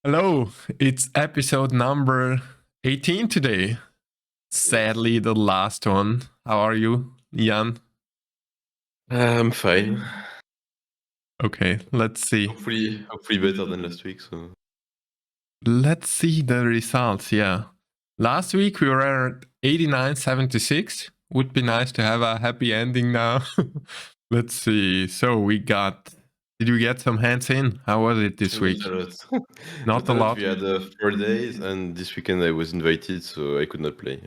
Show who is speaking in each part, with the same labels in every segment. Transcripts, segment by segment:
Speaker 1: Hello, it's episode number 18 today. Sadly, the last one. How are you, Yann?
Speaker 2: I'm fine.
Speaker 1: Okay, let's see.
Speaker 2: Hopefully better than last week. So
Speaker 1: Let's see the results. Yeah. Last week we were at 89.76. Would be nice to have a happy ending now. Let's see. So we got. Did we get some hands in? How was it this week?
Speaker 2: not a lot.
Speaker 1: Not a lot.
Speaker 2: We had 4 days, and this weekend I was invited, so I could not play.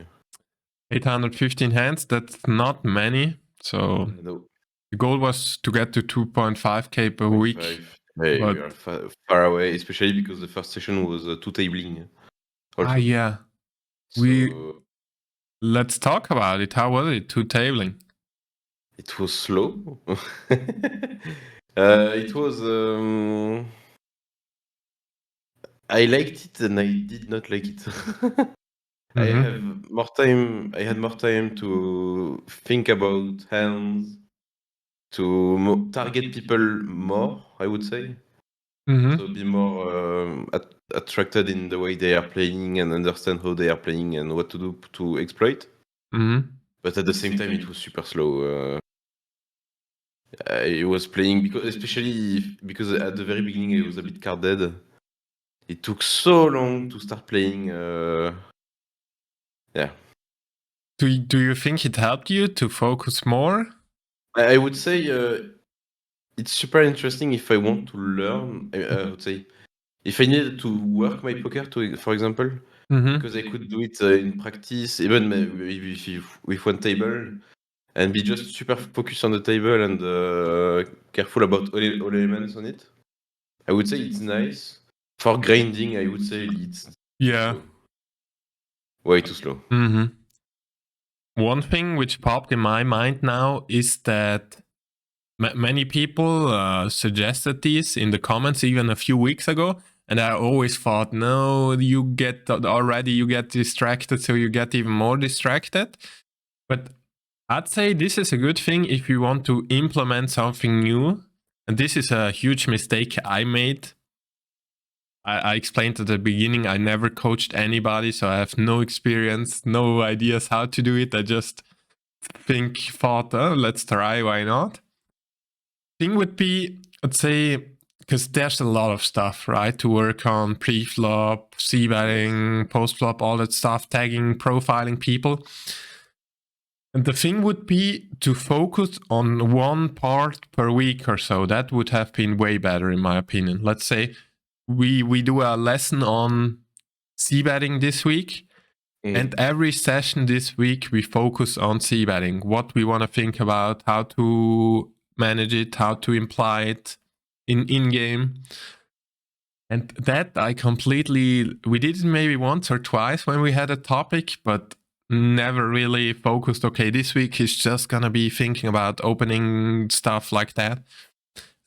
Speaker 1: 815 hands. That's not many. So
Speaker 2: No,
Speaker 1: the goal was to get to 2.5k per week.
Speaker 2: Hey,
Speaker 1: but
Speaker 2: we are far away, especially because the first session was 2 tabling. Also.
Speaker 1: Yeah. Let's talk about it. How was it? 2 tabling.
Speaker 2: It was slow. It was. I liked it, and I did not like it. I had more time to think about hands, to target people more, I would say. So be more attracted in the way they are playing and understand how they are playing and what to do to exploit. But at the same time, it was super slow. I was playing especially because at the very beginning I was a bit card dead. It took so long to start playing. Yeah.
Speaker 1: Do you think it helped you to focus more?
Speaker 2: I would say it's super interesting if I want to learn. I would say if I needed to work my poker, for example, because I could do it in practice, even with one table, and be just super focused on the table and careful about all elements on it. I would say it's nice. For grinding, I would say it's slow. Way too slow.
Speaker 1: One thing which popped in my mind now is that many people suggested this in the comments even a few weeks ago, and I always thought, no, you get distracted, so you get even more distracted. But I'd say this is a good thing if you want to implement something new. And this is a huge mistake I made. I explained at the beginning, I never coached anybody, so I have no experience, no ideas how to do it. I just thought, oh, let's try, why not? Thing would be, I'd say, because there's a lot of stuff, right, to work on: pre-flop, c-betting, post-flop, all that stuff, tagging, profiling people. And the thing would be to focus on one part per week or so. That would have been way better, in my opinion. Let's say we do a lesson on c-betting this week, and every session this week we focus on c-betting, what we want to think about, how to manage it, how to imply it in-game. And that we did it maybe once or twice when we had a topic, but never really focused, okay, this week is just gonna be thinking about opening stuff like that.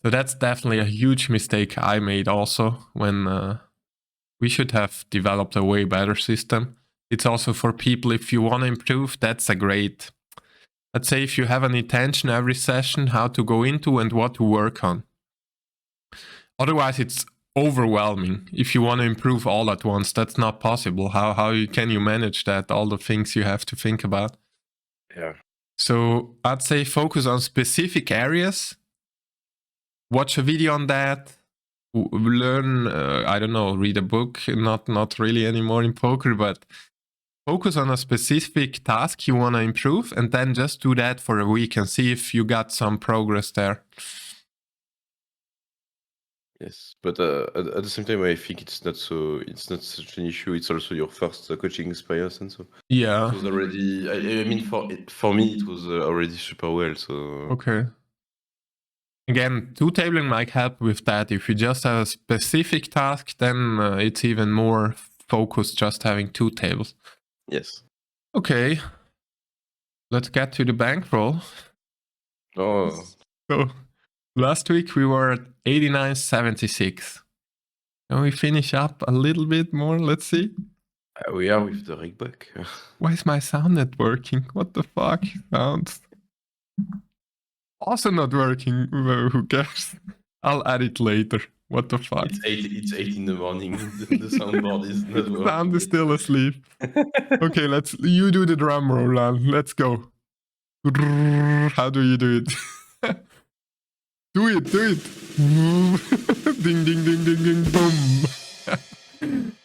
Speaker 1: So that's definitely a huge mistake I made also, when we should have developed a way better system. It's also for people, if you want to improve, that's a great, let's say, if you have an intention every session, how to go into and what to work on. Otherwise, it's overwhelming. If you want to improve all at once, that's not possible. How can you manage that, all the things you have to think about?
Speaker 2: Yeah.
Speaker 1: So I'd say focus on specific areas. Watch a video on that. Learn, I don't know, read a book. Not really anymore in poker, but focus on a specific task you want to improve, and then just do that for a week and see if you got some progress there.
Speaker 2: Yes, but at the same time, I think it's not such an issue. It's also your first coaching experience, and so
Speaker 1: yeah,
Speaker 2: it was already. I mean, for me, it was already super well. So
Speaker 1: okay. Again, two tabling might help with that. If you just have a specific task, then it's even more focused just having two tables.
Speaker 2: Yes.
Speaker 1: Okay, let's get to the bankroll.
Speaker 2: Oh.
Speaker 1: So last week we were at 89.76. Can we finish up a little bit more? Let's see.
Speaker 2: We are with the rig back.
Speaker 1: Why is my sound not working? What the fuck? Sounds also not working. Who cares? I'll add it later. What the fuck?
Speaker 2: It's 8 in the morning. The soundboard is not working.
Speaker 1: Sound is still asleep. Okay, you do the drum roll, Lan. Let's go. How do you do it? Do it. Ding, ding, ding, ding, ding, boom.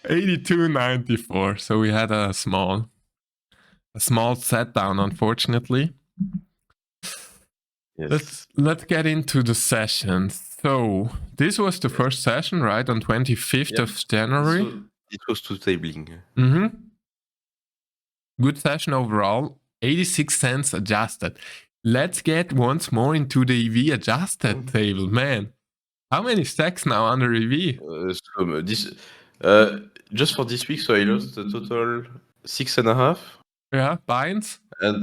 Speaker 1: 82.94. So we had a small set down, unfortunately.
Speaker 2: Yes.
Speaker 1: Let's get into the sessions. So this was the first session, right? On 25th of January.
Speaker 2: So it was two tabling.
Speaker 1: Good session overall. 86 cents adjusted. Let's get once more into the EV adjusted table, man. How many stacks now under EV?
Speaker 2: Just for this week, so I lost a total 6.5.
Speaker 1: Yeah, binds.
Speaker 2: And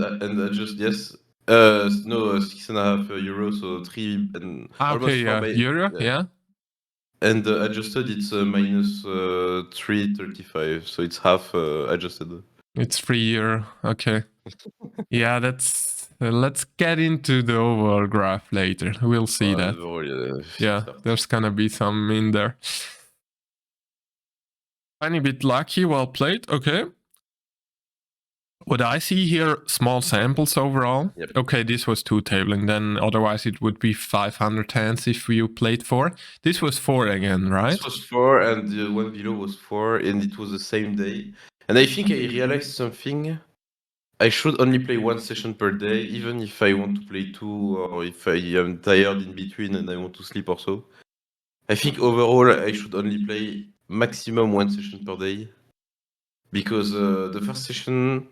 Speaker 2: just yes. No, 6.5 euros, so 3 and almost 4
Speaker 1: euro, yeah.
Speaker 2: And adjusted, it's minus 3.35, so it's half adjusted.
Speaker 1: It's €3, okay. Yeah, that's. Let's get into the overall graph later. We'll see that. Yeah, there's gonna be some in there. Tiny bit lucky, well played. Okay. What I see here, small samples overall.
Speaker 2: Yep.
Speaker 1: Okay, this was 2 tabling. Then otherwise it would be 500 hands if you played 4. This was 4 again, right?
Speaker 2: This was 4, and the one below was 4, and it was the same day. And I think I realized something. I should only play 1 session per day, even if I want to play 2, or if I am tired in between and I want to sleep or so. I think overall I should only play maximum 1 session per day. Because the first session,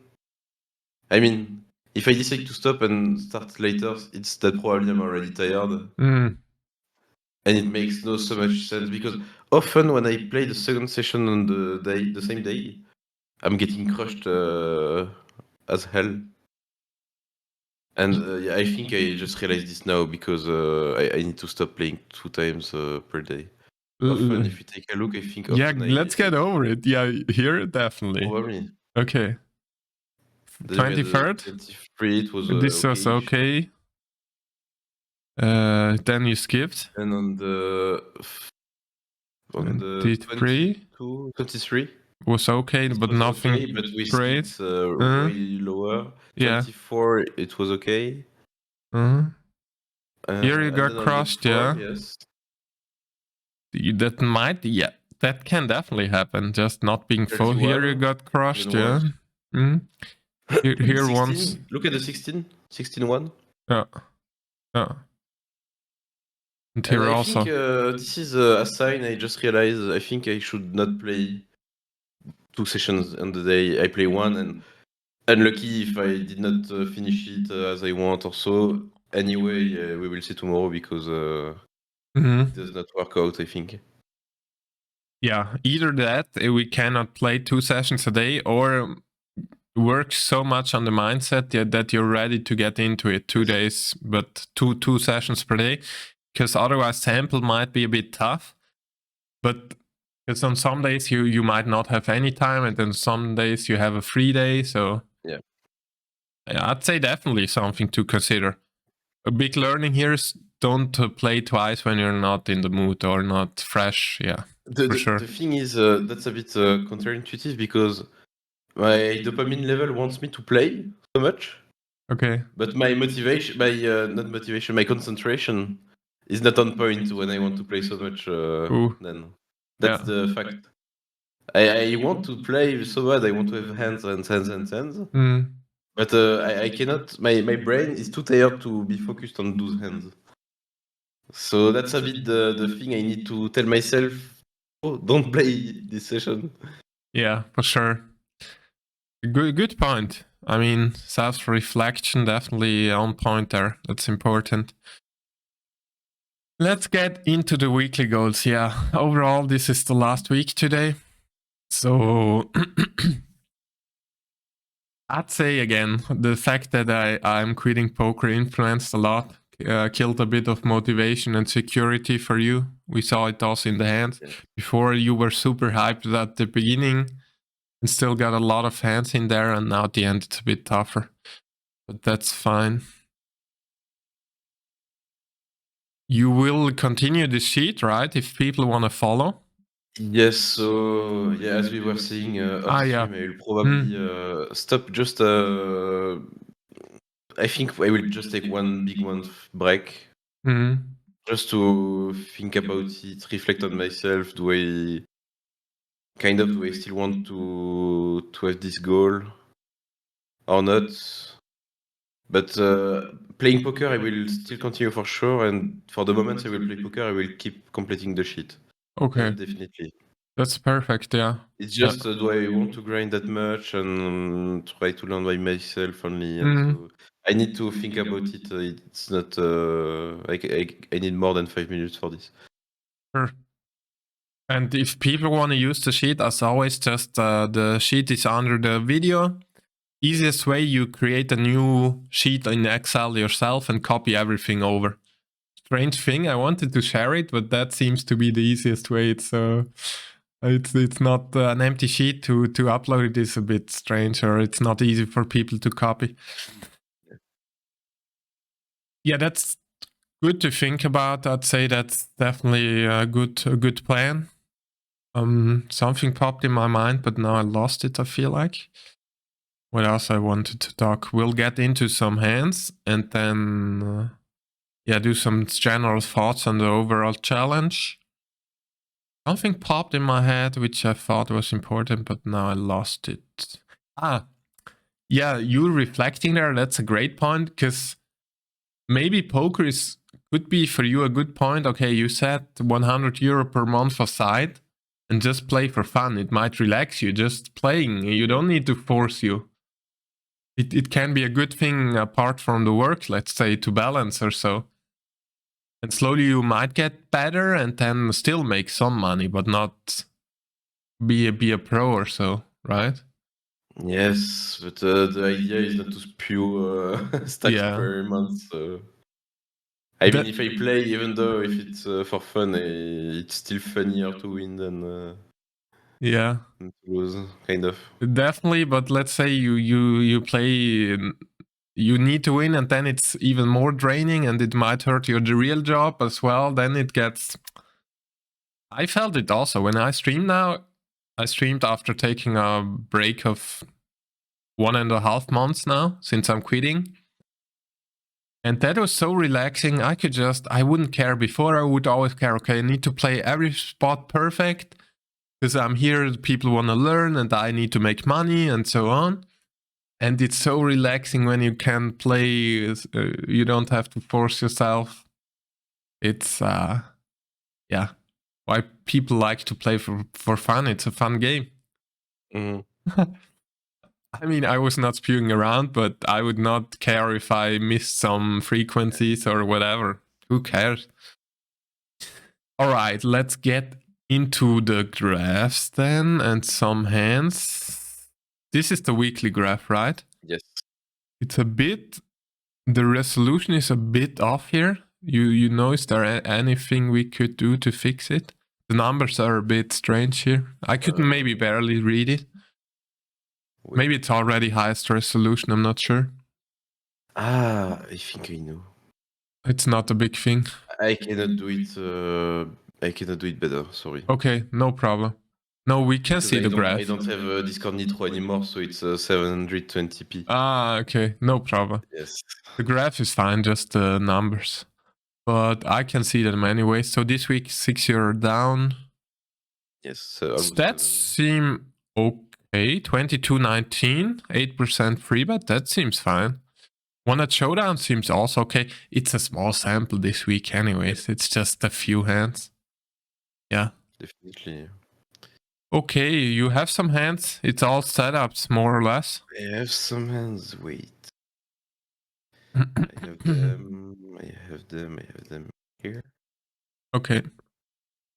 Speaker 2: I mean, if I decide to stop and start later, it's that probably I'm already tired. And it makes no so much sense, because often when I play the second session on the same day, I'm getting crushed as hell. And yeah, I think I just realized this now, because I need to stop playing 2 times per day. Often, if you take a look, I think often
Speaker 1: let's get over it. Yeah, here definitely.
Speaker 2: Probably.
Speaker 1: Okay. 23rd?
Speaker 2: 23, it was
Speaker 1: this was okay. Then you skipped.
Speaker 2: And on the 23
Speaker 1: was okay, but nothing
Speaker 2: okay, but we
Speaker 1: great.
Speaker 2: Skipped, way lower. 24, it was okay.
Speaker 1: Here you got crushed, yeah.
Speaker 2: Yes.
Speaker 1: That might, yeah, that can definitely happen. Just not being full. Here you got crushed, yeah. Here once.
Speaker 2: Look at the 16-1.
Speaker 1: Yeah. And here also.
Speaker 2: I think this is a sign. I just realized I think I should not play 2 sessions on the day. I play 1, and unlucky if I did not finish it as I want or so. Anyway, we will see tomorrow, because it does not work out, I think.
Speaker 1: Yeah, either that, we cannot play 2 sessions a day, or work so much on the mindset that you're ready to get into it 2 days, but two sessions per day, because otherwise sample might be a bit tough. But because on some days you might not have any time, and then some days you have a free day, so
Speaker 2: yeah,
Speaker 1: I'd say definitely something to consider. A big learning here is don't play twice when you're not in the mood or not fresh. Yeah, for sure.
Speaker 2: The thing is, that's a bit counterintuitive, because my dopamine level wants me to play so much.
Speaker 1: Okay.
Speaker 2: But my motivation, my concentration is not on point when I want to play so much. Then that's the fact. I want to play so bad. I want to have hands. But I cannot. My brain is too tired to be focused on those hands. So that's a bit the thing I need to tell myself. Oh, don't play this session.
Speaker 1: Yeah, for sure. Good point. I mean, self-reflection definitely on point there. That's important. Let's get into the weekly goals. Yeah, overall, this is the last week today. So I'd say again, the fact that I'm quitting poker influenced a lot, killed a bit of motivation and security for you. We saw it also in the hand.
Speaker 2: Yeah.
Speaker 1: Before, you were super hyped at the beginning and still got a lot of hands in there, and now at the end it's a bit tougher. But that's fine. You will continue the sheet, right? If people want to follow.
Speaker 2: Yes, so yeah, as we were saying off stream, I will probably stop just I think I will just take one big month break just to think about it, reflect on myself. Do I still want to have this goal or not? But playing poker, I will still continue for sure, and for the moments I will play poker, I will keep completing the sheet.
Speaker 1: Okay.
Speaker 2: Definitely.
Speaker 1: That's perfect, yeah.
Speaker 2: It's just, do I want to grind that much and try to learn by myself only? And so I need to think about it. It's not. I need more than 5 minutes for this.
Speaker 1: Sure. And if people want to use the sheet, as always, just the sheet is under the video. Easiest way, you create a new sheet in Excel yourself and copy everything over. Strange thing, I wanted to share it, but that seems to be the easiest way. It's not an empty sheet to upload it is a bit strange, or it's not easy for people to copy. Yeah, that's good to think about. I'd say that's definitely a good plan. Something popped in my mind, but now I lost it, I feel like. What else I wanted to talk? We'll get into some hands and then do some general thoughts on the overall challenge. Something popped in my head which I thought was important, but now I lost it. Yeah, you reflecting there, that's a great point, because maybe poker could be for you a good point. Okay, you set €100 per month aside and just play for fun. It might relax you just playing. You don't need to force you. It can be a good thing apart from the work, let's say, to balance or so. And slowly you might get better and then still make some money, but not be a pro or so, right?
Speaker 2: Yes, but the idea is not to spew stacks per month. So. I mean, if I play, even though if it's for fun, it's still funnier to win than to lose, kind of.
Speaker 1: Definitely, but let's say you play, you need to win, and then it's even more draining, and it might hurt your real job as well. Then it gets. I felt it also when I stream now. I streamed after taking a break of 1.5 months now since I'm quitting. And that was so relaxing. I wouldn't care. Before I would always care, okay, I need to play every spot perfect because I'm here, people want to learn and I need to make money and so on. And it's so relaxing when you can play, you don't have to force yourself. It's, why people like to play for fun. It's a fun game. I mean, I was not spewing around, but I would not care if I missed some frequencies or whatever. Who cares? All right, let's get into the graphs then and some hands. This is the weekly graph, right?
Speaker 2: Yes.
Speaker 1: It's the resolution is a bit off here. You know, is there anything we could do to fix it? The numbers are a bit strange here. I could maybe barely read it. Maybe it's already highest resolution, I'm not sure.
Speaker 2: I think I know.
Speaker 1: It's not a big thing.
Speaker 2: I cannot do it better, sorry.
Speaker 1: Okay, no problem. No, we can see the graph.
Speaker 2: I don't have Discord Nitro anymore, so it's 720p.
Speaker 1: Okay, no problem.
Speaker 2: Yes.
Speaker 1: The graph is fine, just the numbers. But I can see them anyway. So this week, 6-year down.
Speaker 2: Yes.
Speaker 1: Stats seem okay. 22.19, 8% free bet. That seems fine. One at Showdown seems also okay. It's a small sample this week anyways. It's just a few hands. Yeah.
Speaker 2: Definitely.
Speaker 1: Okay, you have some hands. It's all setups, more or less.
Speaker 2: I have some hands. Wait. I have them. I have them here.
Speaker 1: Okay.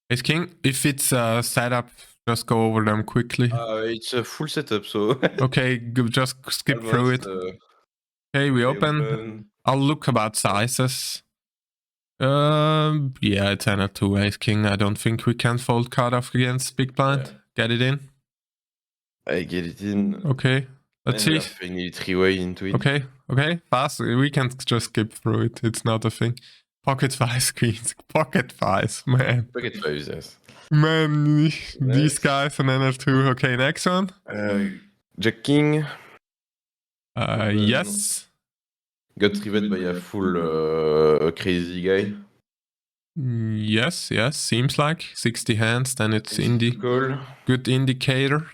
Speaker 1: Ace King, if it's a setup, just go over them quickly.
Speaker 2: It's a full setup, so.
Speaker 1: Okay, just skip through it. Okay, we open. I'll look about sizes. Yeah, it's an 2 Ace King. I don't think we can fold cutoff against big blind. Yeah. Get it in.
Speaker 2: I get it in.
Speaker 1: Okay, let's see.
Speaker 2: I need 3-way into it.
Speaker 1: Okay, fast. We can just skip through it. It's not a thing. Pocket fives, queens. Pocket fives, man.
Speaker 2: Pocket fives, yes.
Speaker 1: Man, these
Speaker 2: Next.
Speaker 1: guys on NF2. Okay, next one.
Speaker 2: Jack King.
Speaker 1: Yes.
Speaker 2: Got rivet by a full crazy guy.
Speaker 1: Yes, seems like 60 hands, then it's
Speaker 2: Call.
Speaker 1: good indicator.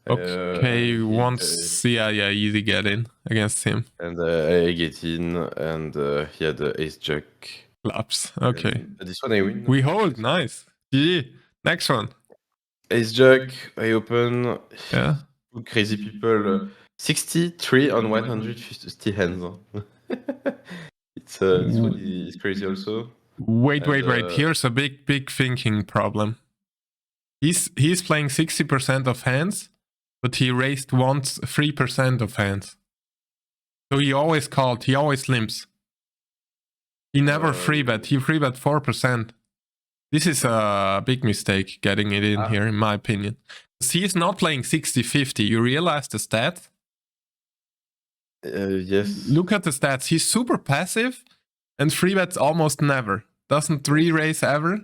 Speaker 1: Okay, yeah, easy get in against him.
Speaker 2: And I get in, and he had ace jack.
Speaker 1: Claps. Okay.
Speaker 2: And this one I win.
Speaker 1: We hold, nice. GG. Next one.
Speaker 2: Ace jack, I open.
Speaker 1: Yeah.
Speaker 2: Crazy people. 63 on 150 hands. This one is crazy also.
Speaker 1: Wait. Here's a big thinking problem. He's playing 60% of hands, but he raised once 3% of hands. So he always called, he always limps. He never free bet, he free bet 4%. This is a big mistake getting it in here, in my opinion. He is not playing 60-50. You realize the stats?
Speaker 2: Yes.
Speaker 1: Look at the stats. He's super passive and free bets almost never. Doesn't re-raise ever.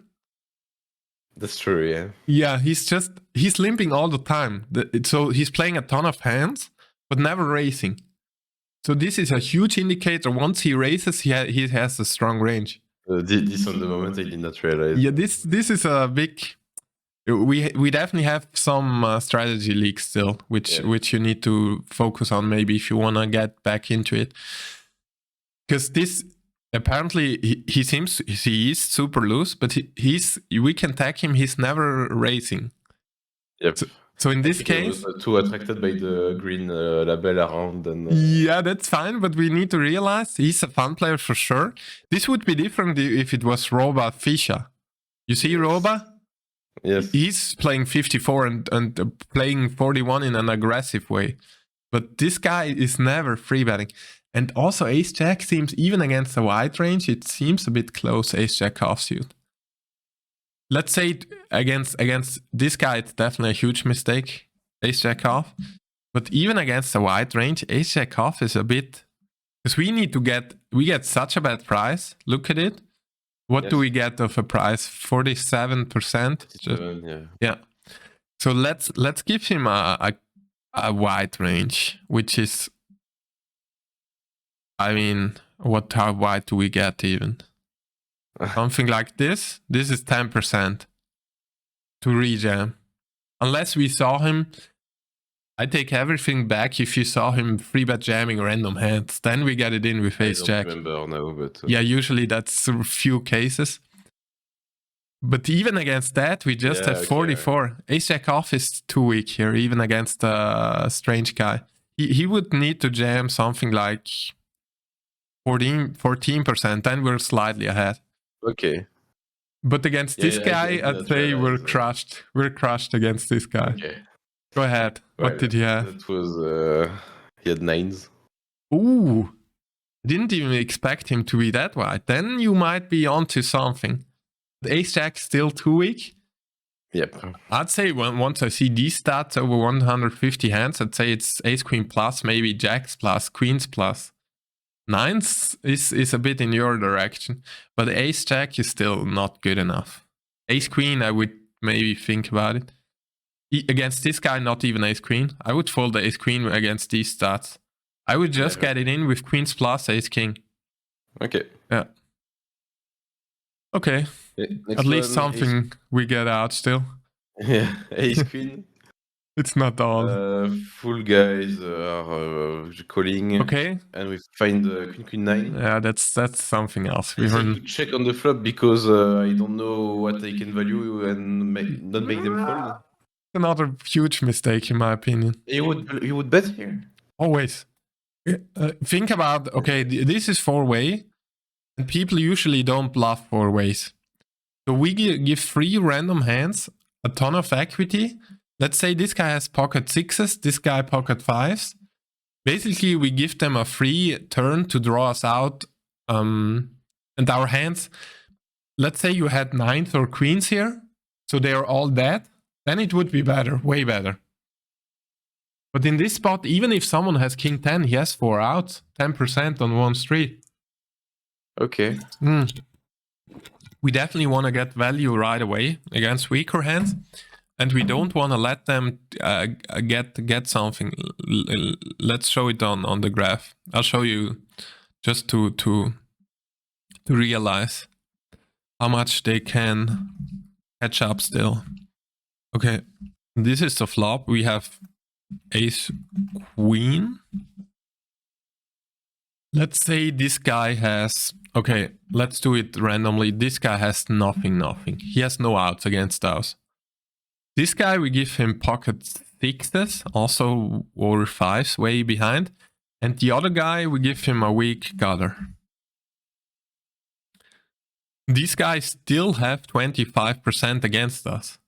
Speaker 2: That's true, yeah.
Speaker 1: Yeah, he's limping all the time. So he's playing a ton of hands, but never racing. So this is a huge indicator. Once he races, he has a strong range.
Speaker 2: This on the moment I did not realize.
Speaker 1: Yeah, this is a big... We definitely have some strategy leaks still, which you need to focus on maybe if you want to get back into it. Because this... Apparently, he is super loose, but we can tag him, he's never racing.
Speaker 2: Yep.
Speaker 1: So in this case...
Speaker 2: I was too attracted by the green label around. And,
Speaker 1: yeah, that's fine, but we need to realize he's a fun player for sure. This would be different if it was Roba Fischer. You see Roba?
Speaker 2: Yes.
Speaker 1: He's playing 54 and playing 41 in an aggressive way. But this guy is never free betting. And also ace-jack seems, even against a wide range, it seems a bit close, ace-jack offsuit. Let's say against this guy, it's definitely a huge mistake, ace-jack off. But even against a wide range, ace-jack off is a bit... Because we get such a bad price, look at it. What do we get of a price? 47%? Yeah. So let's give him a wide range, which is... I mean, how wide do we get even? Something like this. This is 10% to rejam. Unless we saw him, I take everything back if you saw him free bet jamming random hands. Then we get it in with ace jack.
Speaker 2: I don't remember now, but...
Speaker 1: Yeah, usually that's a few cases. But even against that, we just have 44. Okay. Ace jack off is too weak here, even against a strange guy. He would need to jam something like 14%, then we're slightly ahead.
Speaker 2: Okay.
Speaker 1: But against this guy, I'd say we're crushed. We're crushed against this guy.
Speaker 2: Okay.
Speaker 1: Go ahead. What did he have?
Speaker 2: That was... he had 9s.
Speaker 1: Ooh. I didn't even expect him to be that wide. Then you might be onto something. The ace-jack's still too weak?
Speaker 2: Yep.
Speaker 1: I'd say once I see these stats over 150 hands, I'd say it's ace-queen plus, maybe jacks plus, queens plus. 9s is a bit in your direction, but ace-jack is still not good enough. Ace-queen, I would maybe think about it. Against this guy, not even ace-queen. I would fold the ace-queen against these stats. I would just get it in with queens plus ace-king.
Speaker 2: Okay.
Speaker 1: Yeah. Okay. At least something we get out still.
Speaker 2: Yeah, ace-queen.
Speaker 1: It's not all.
Speaker 2: Full guys are calling.
Speaker 1: Okay.
Speaker 2: And we find queen 9.
Speaker 1: Yeah, that's something else.
Speaker 2: We have to check on the flop because I don't know what I can value and not make them fold.
Speaker 1: Another huge mistake in my opinion.
Speaker 2: You would bet here?
Speaker 1: Always. Think about, okay, this is 4-way. And people usually don't bluff 4 ways. So we give 3 random hands, a ton of equity. Let's say this guy has pocket 6s, this guy pocket 5s. Basically, we give them a free turn to draw us out. And our hands, let's say you had 9s or queens here, so they are all dead, then it would be better, way better. But in this spot, even if someone has king 10, he has 4 outs, 10% on one street.
Speaker 2: Okay.
Speaker 1: We definitely want to get value right away against weaker hands, and we don't want to let them get something. Let's show it on the graph. I'll show you just to realize how much they can catch up still. Okay, this is the flop. We have ace queen. Let's say this guy has, okay, let's do it randomly. This guy has nothing. He has no outs against us. This guy, we give him pocket sixes, also over fives, way behind. And the other guy, we give him a weak gutter. These guys still have 25% against us.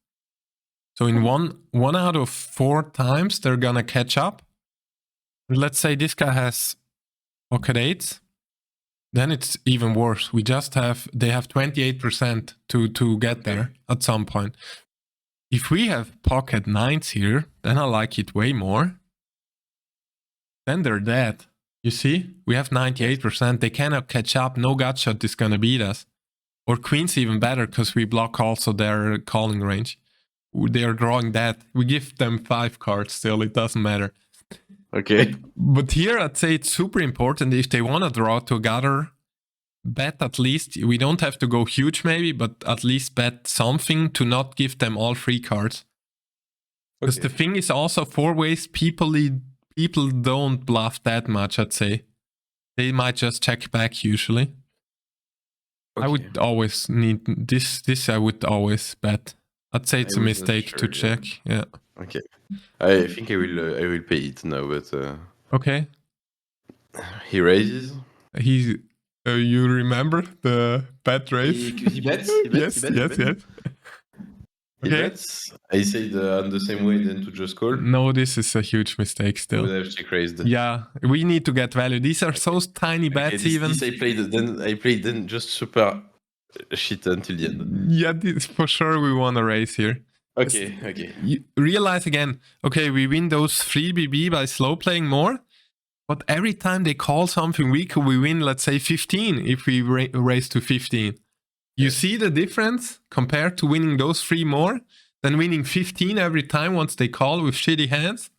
Speaker 1: So in one out of 4 times, they're gonna catch up. Let's say this guy has pocket eights, then it's even worse. They have 28% to get there at some point. If we have pocket nines here, then I like it way more. Then they're dead. You see? We have 98%. They cannot catch up. No gut shot is gonna beat us. Or queen's even better because we block also their calling range. They are drawing that. We give them 5 cards still. It doesn't matter.
Speaker 2: Okay.
Speaker 1: But here I'd say it's super important if they want to draw to gutter, bet at least. We don't have to go huge maybe, but at least bet something to not give them all 3 cards. Because the thing is also 4 ways, people don't bluff that much, I'd say. They might just check back usually. I would always need this I would always bet. I'd say it's a mistake to check. Yeah.
Speaker 2: Okay. I think I will pay it now, but
Speaker 1: okay.
Speaker 2: He raises.
Speaker 1: You remember the bet raise?
Speaker 2: He bets.
Speaker 1: Yes.
Speaker 2: He bets. I said on the same way then to just call.
Speaker 1: No, this is a huge mistake still.
Speaker 2: Would have check raised.
Speaker 1: Yeah, we need to get value. These are so tiny bets even.
Speaker 2: This I played then just super shit until the end.
Speaker 1: Yeah, for sure we want to raise here.
Speaker 2: Okay.
Speaker 1: You realize again, okay, we win those 3 BB by slow playing more, but every time they call something weaker, we win, let's say, 15 if we raise to 15. You see the difference compared to winning those 3 more than winning 15 every time once they call with shitty hands?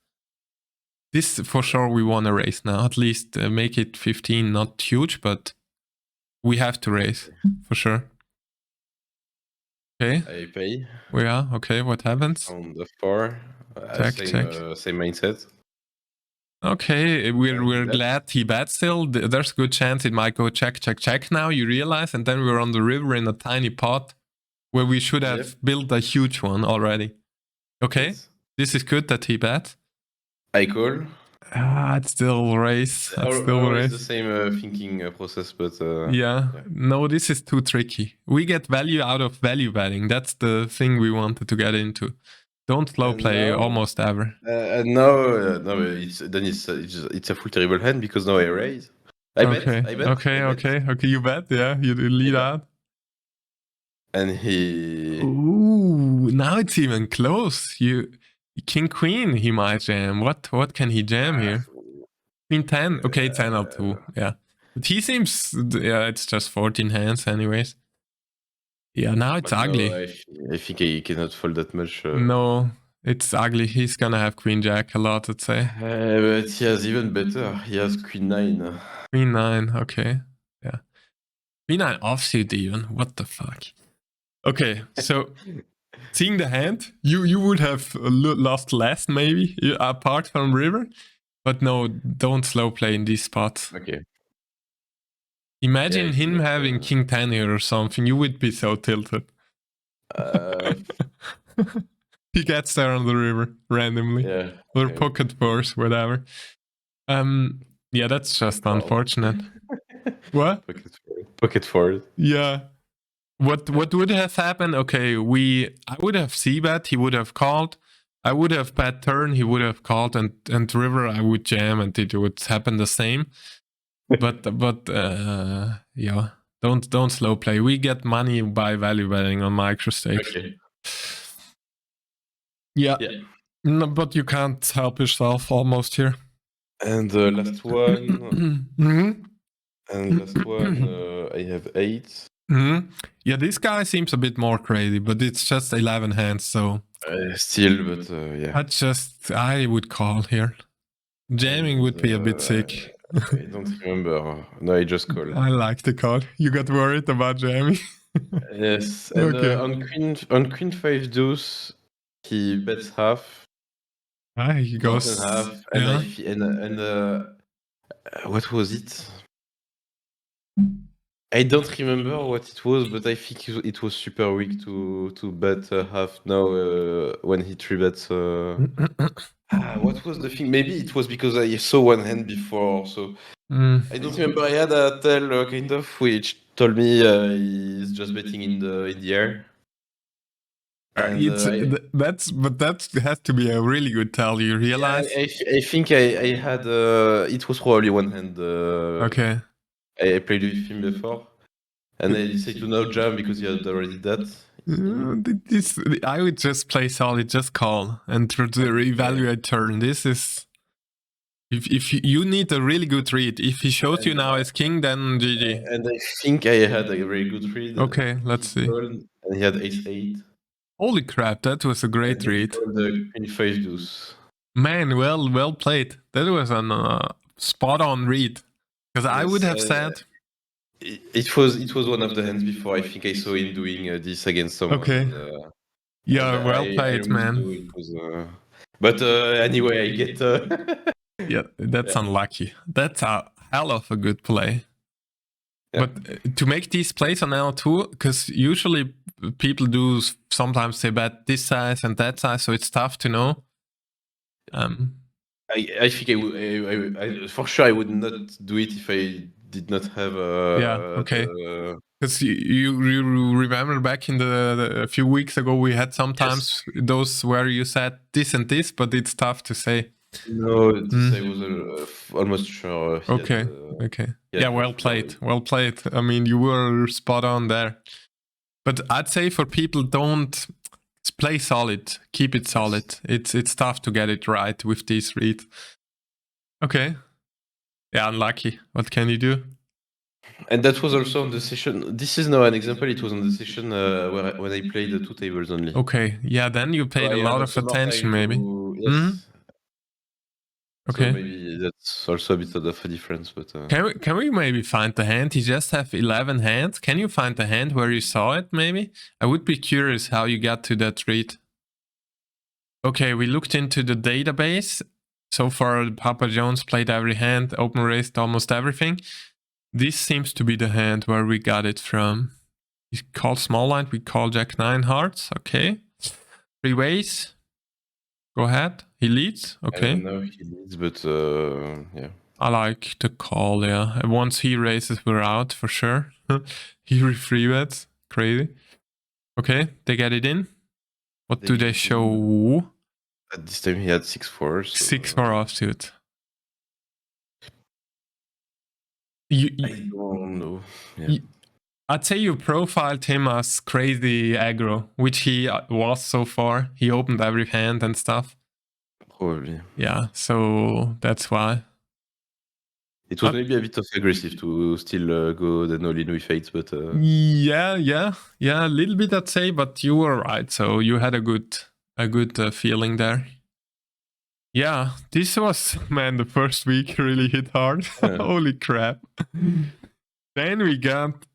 Speaker 1: This, for sure, we want to raise now. At least make it 15, not huge, but we have to raise, for sure. Okay.
Speaker 2: I pay.
Speaker 1: Yeah, okay, what happens?
Speaker 2: On the 4. Same mindset.
Speaker 1: Okay, we're glad he bet still. There's a good chance it might go check now, you realize, and then we're on the river in a tiny pot where we should have built a huge one already. Okay, this is good that he bet.
Speaker 2: I call.
Speaker 1: It's still raise. It's
Speaker 2: the same thinking process, but
Speaker 1: yeah. No, this is too tricky. We get value out of value betting. That's the thing we wanted to get into. Don't slow play almost ever.
Speaker 2: No, it's a full terrible hand because now I raise. I bet.
Speaker 1: Okay. You bet. Yeah, you lead out.
Speaker 2: And he.
Speaker 1: Ooh, now it's even close. King Queen. He might jam. What can he jam here? Queen 10. Okay, 10 or 2. Yeah, but he seems. Yeah, it's just 14 hands, anyways. Yeah, now it's ugly.
Speaker 2: No, I think he cannot fold that much.
Speaker 1: No, it's ugly. He's gonna have Queen Jack a lot, I'd say.
Speaker 2: But he has even better. He has Queen 9.
Speaker 1: Queen 9, okay. Yeah. Queen 9 offsuit even. What the fuck? Okay, so seeing the hand, you would have lost less maybe, apart from river. But no, don't slow play in these spots.
Speaker 2: Okay.
Speaker 1: Imagine him having King 10 here or something. You would be so tilted. He gets there on the river randomly.
Speaker 2: Yeah.
Speaker 1: Or pocket fours, whatever. Yeah, that's just unfortunate. What?
Speaker 2: Pocket fours.
Speaker 1: Yeah. What would have happened? Okay, I would have c-bet, he would have called. I would have bet turn, he would have called, and river I would jam, and it would happen the same. But yeah, don't slow play. We get money by value betting on microstakes.
Speaker 2: Okay.
Speaker 1: Yeah. No, but you can't help yourself almost here.
Speaker 2: And the last one. And last one, I have 8.
Speaker 1: Yeah, this guy seems a bit more crazy, but it's just 11 hands, so
Speaker 2: Still, but yeah.
Speaker 1: I would call here. Jamming would be a bit sick.
Speaker 2: I don't remember. No, I just call.
Speaker 1: I like the call. You got worried about jamming?
Speaker 2: Yes, and
Speaker 1: Okay.
Speaker 2: on queen 5 deuce, he bets half.
Speaker 1: He
Speaker 2: More
Speaker 1: goes.
Speaker 2: than half,
Speaker 1: Yeah.
Speaker 2: and what was it? I don't remember what it was, but I think it was super weak to bet half now when he 3-bets. What was the thing? Maybe it was because I saw one hand before, so I don't remember. I had a tell kind of which told me he's just betting in the air. And
Speaker 1: that has to be a really good tell. You realize?
Speaker 2: Yeah, I think I had it was probably one hand.
Speaker 1: Okay.
Speaker 2: I played with him before, and I decided to now jam because he had already that.
Speaker 1: I would just play solid, just call and try to reevaluate turn. This is if you need a really good read. If he shows you now as king, then GG.
Speaker 2: And I think I had a very good read.
Speaker 1: Okay, let's see.
Speaker 2: And he had ace-8.
Speaker 1: Holy crap, that was a great read.
Speaker 2: The queen 5 deuce.
Speaker 1: Man, well played. That was a spot on read. Because I would have said.
Speaker 2: It was one of the hands before. I think I saw him doing this against someone.
Speaker 1: Okay. Yeah, well played, man.
Speaker 2: But anyway, I get.
Speaker 1: Yeah, that's unlucky. That's a hell of a good play. Yeah. But to make these plays on L2, because usually people do sometimes they bet this size and that size, so it's tough to know.
Speaker 2: I think I for sure I would not do it if I did not have
Speaker 1: okay. Because you remember back in a few weeks ago we had sometimes those where you said this and this, but it's tough to say.
Speaker 2: No, this I was almost sure.
Speaker 1: Okay. Yeah, well played. Well played. I mean, you were spot on there. But I'd say for people, don't play solid. Keep it solid. It's tough to get it right with these reads. Okay. Yeah, unlucky. What can you do?
Speaker 2: And that was also on the session. This is now an example. It was on the session when I played the 2 tables only.
Speaker 1: Okay. Yeah, then you paid a lot of attention, maybe.
Speaker 2: Yes.
Speaker 1: Okay.
Speaker 2: So maybe that's also a bit of a difference, but
Speaker 1: can we maybe find the hand? He just have 11 hands. Can you find the hand where you saw it? Maybe I would be curious how you got to that read. Okay, we looked into the database. So far, Papa Jones played every hand, open raised almost everything. This seems to be the hand where we got it from. He called small line. We call Jack 9 hearts. Okay, 3 ways. Go ahead. He leads. Okay.
Speaker 2: I don't know if he leads, but yeah.
Speaker 1: I like the call, yeah. Once he raises, we're out for sure. He 3-bets. Crazy. Okay, they get it in. What do they show?
Speaker 2: At this time, he had 6-4. So
Speaker 1: 6-4 offsuit.
Speaker 2: I don't know. Yeah.
Speaker 1: I'd say you profiled him as crazy aggro, which he was so far. He opened every hand and stuff.
Speaker 2: Probably.
Speaker 1: Yeah, so that's why.
Speaker 2: It was maybe a bit aggressive to still go then all in with 8, but
Speaker 1: yeah, a little bit I'd say, but you were right. So you had a good feeling there. Yeah, this was, man, the first week really hit hard. Holy crap! Then we got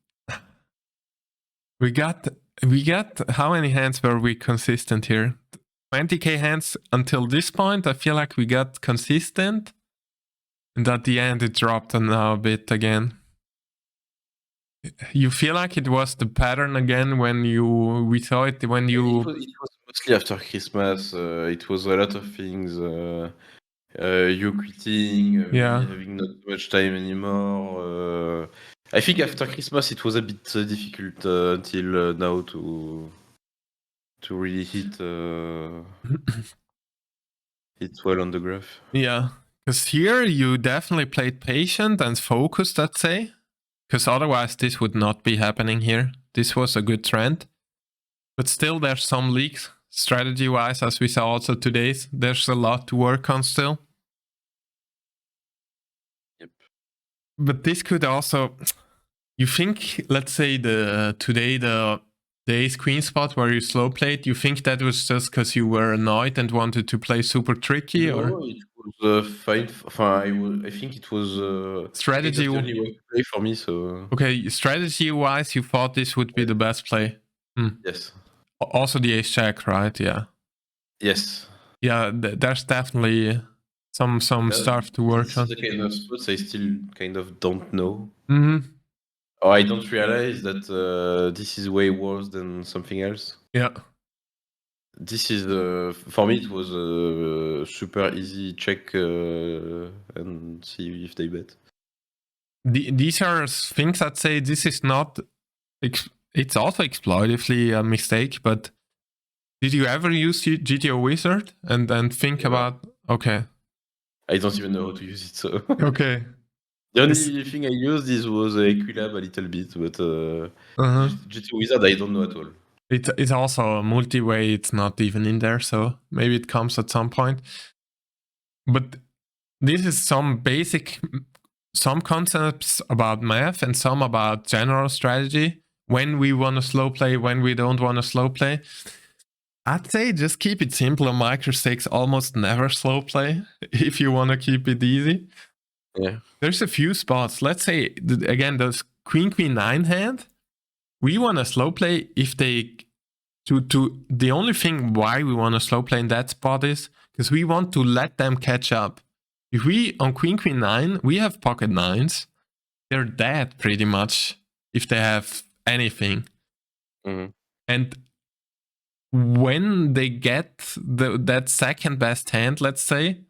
Speaker 1: how many hands were we consistent here? 20k hands until this point. I feel like we got consistent, and at the end it dropped now a bit again. You feel like it was the pattern again when we saw it when you.
Speaker 2: It was mostly after Christmas. It was a lot of things. You quitting, having not much time anymore. I think after Christmas it was a bit difficult until now to really hit well on the graph.
Speaker 1: Yeah, because here you definitely played patient and focused, I'd say. Because otherwise this would not be happening here. This was a good trend. But still there's some leaks strategy-wise, as we saw also today. There's a lot to work on still.
Speaker 2: Yep.
Speaker 1: But this could also, you think, let's say the ace queen spot where you slow played, you think that was just because you were annoyed and wanted to play super tricky,
Speaker 2: No,
Speaker 1: or
Speaker 2: it was fine. I think it was
Speaker 1: strategy?
Speaker 2: the only way to play for me. So
Speaker 1: okay, strategy wise, you thought this would be the best play.
Speaker 2: Yes.
Speaker 1: Also the ace jack, right? Yeah.
Speaker 2: Yes.
Speaker 1: Yeah, there's definitely some stuff to work on.
Speaker 2: This is the kind of spots I still kind of don't know.
Speaker 1: Mm-hmm.
Speaker 2: Or I don't realize that this is way worse than something else.
Speaker 1: Yeah.
Speaker 2: This is for me. It was a super easy check and see if they bet.
Speaker 1: These are things I'd say this is not. It's also exploitively a mistake, but did you ever use GTO Wizard and then think about? Okay.
Speaker 2: I don't even know how to use it. So
Speaker 1: okay.
Speaker 2: The only thing I used was Equilab a little bit, but GTO Wizard I don't know at all.
Speaker 1: It's also a multi-way. It's not even in there, so maybe it comes at some point. But this is some concepts about math and some about general strategy. When we want to slow play, when we don't want to slow play. I'd say just keep it simple on microstakes. Almost never slow play if you want to keep it easy.
Speaker 2: Yeah.
Speaker 1: There's a few spots. Let's say again, those queen 9 hand. We want to slow play if they the only thing why we want to slow play in that spot is because we want to let them catch up. If we on queen 9, we have pocket 9s. They're dead pretty much if they have anything.
Speaker 2: Mm-hmm.
Speaker 1: And when they get that second best hand, let's say,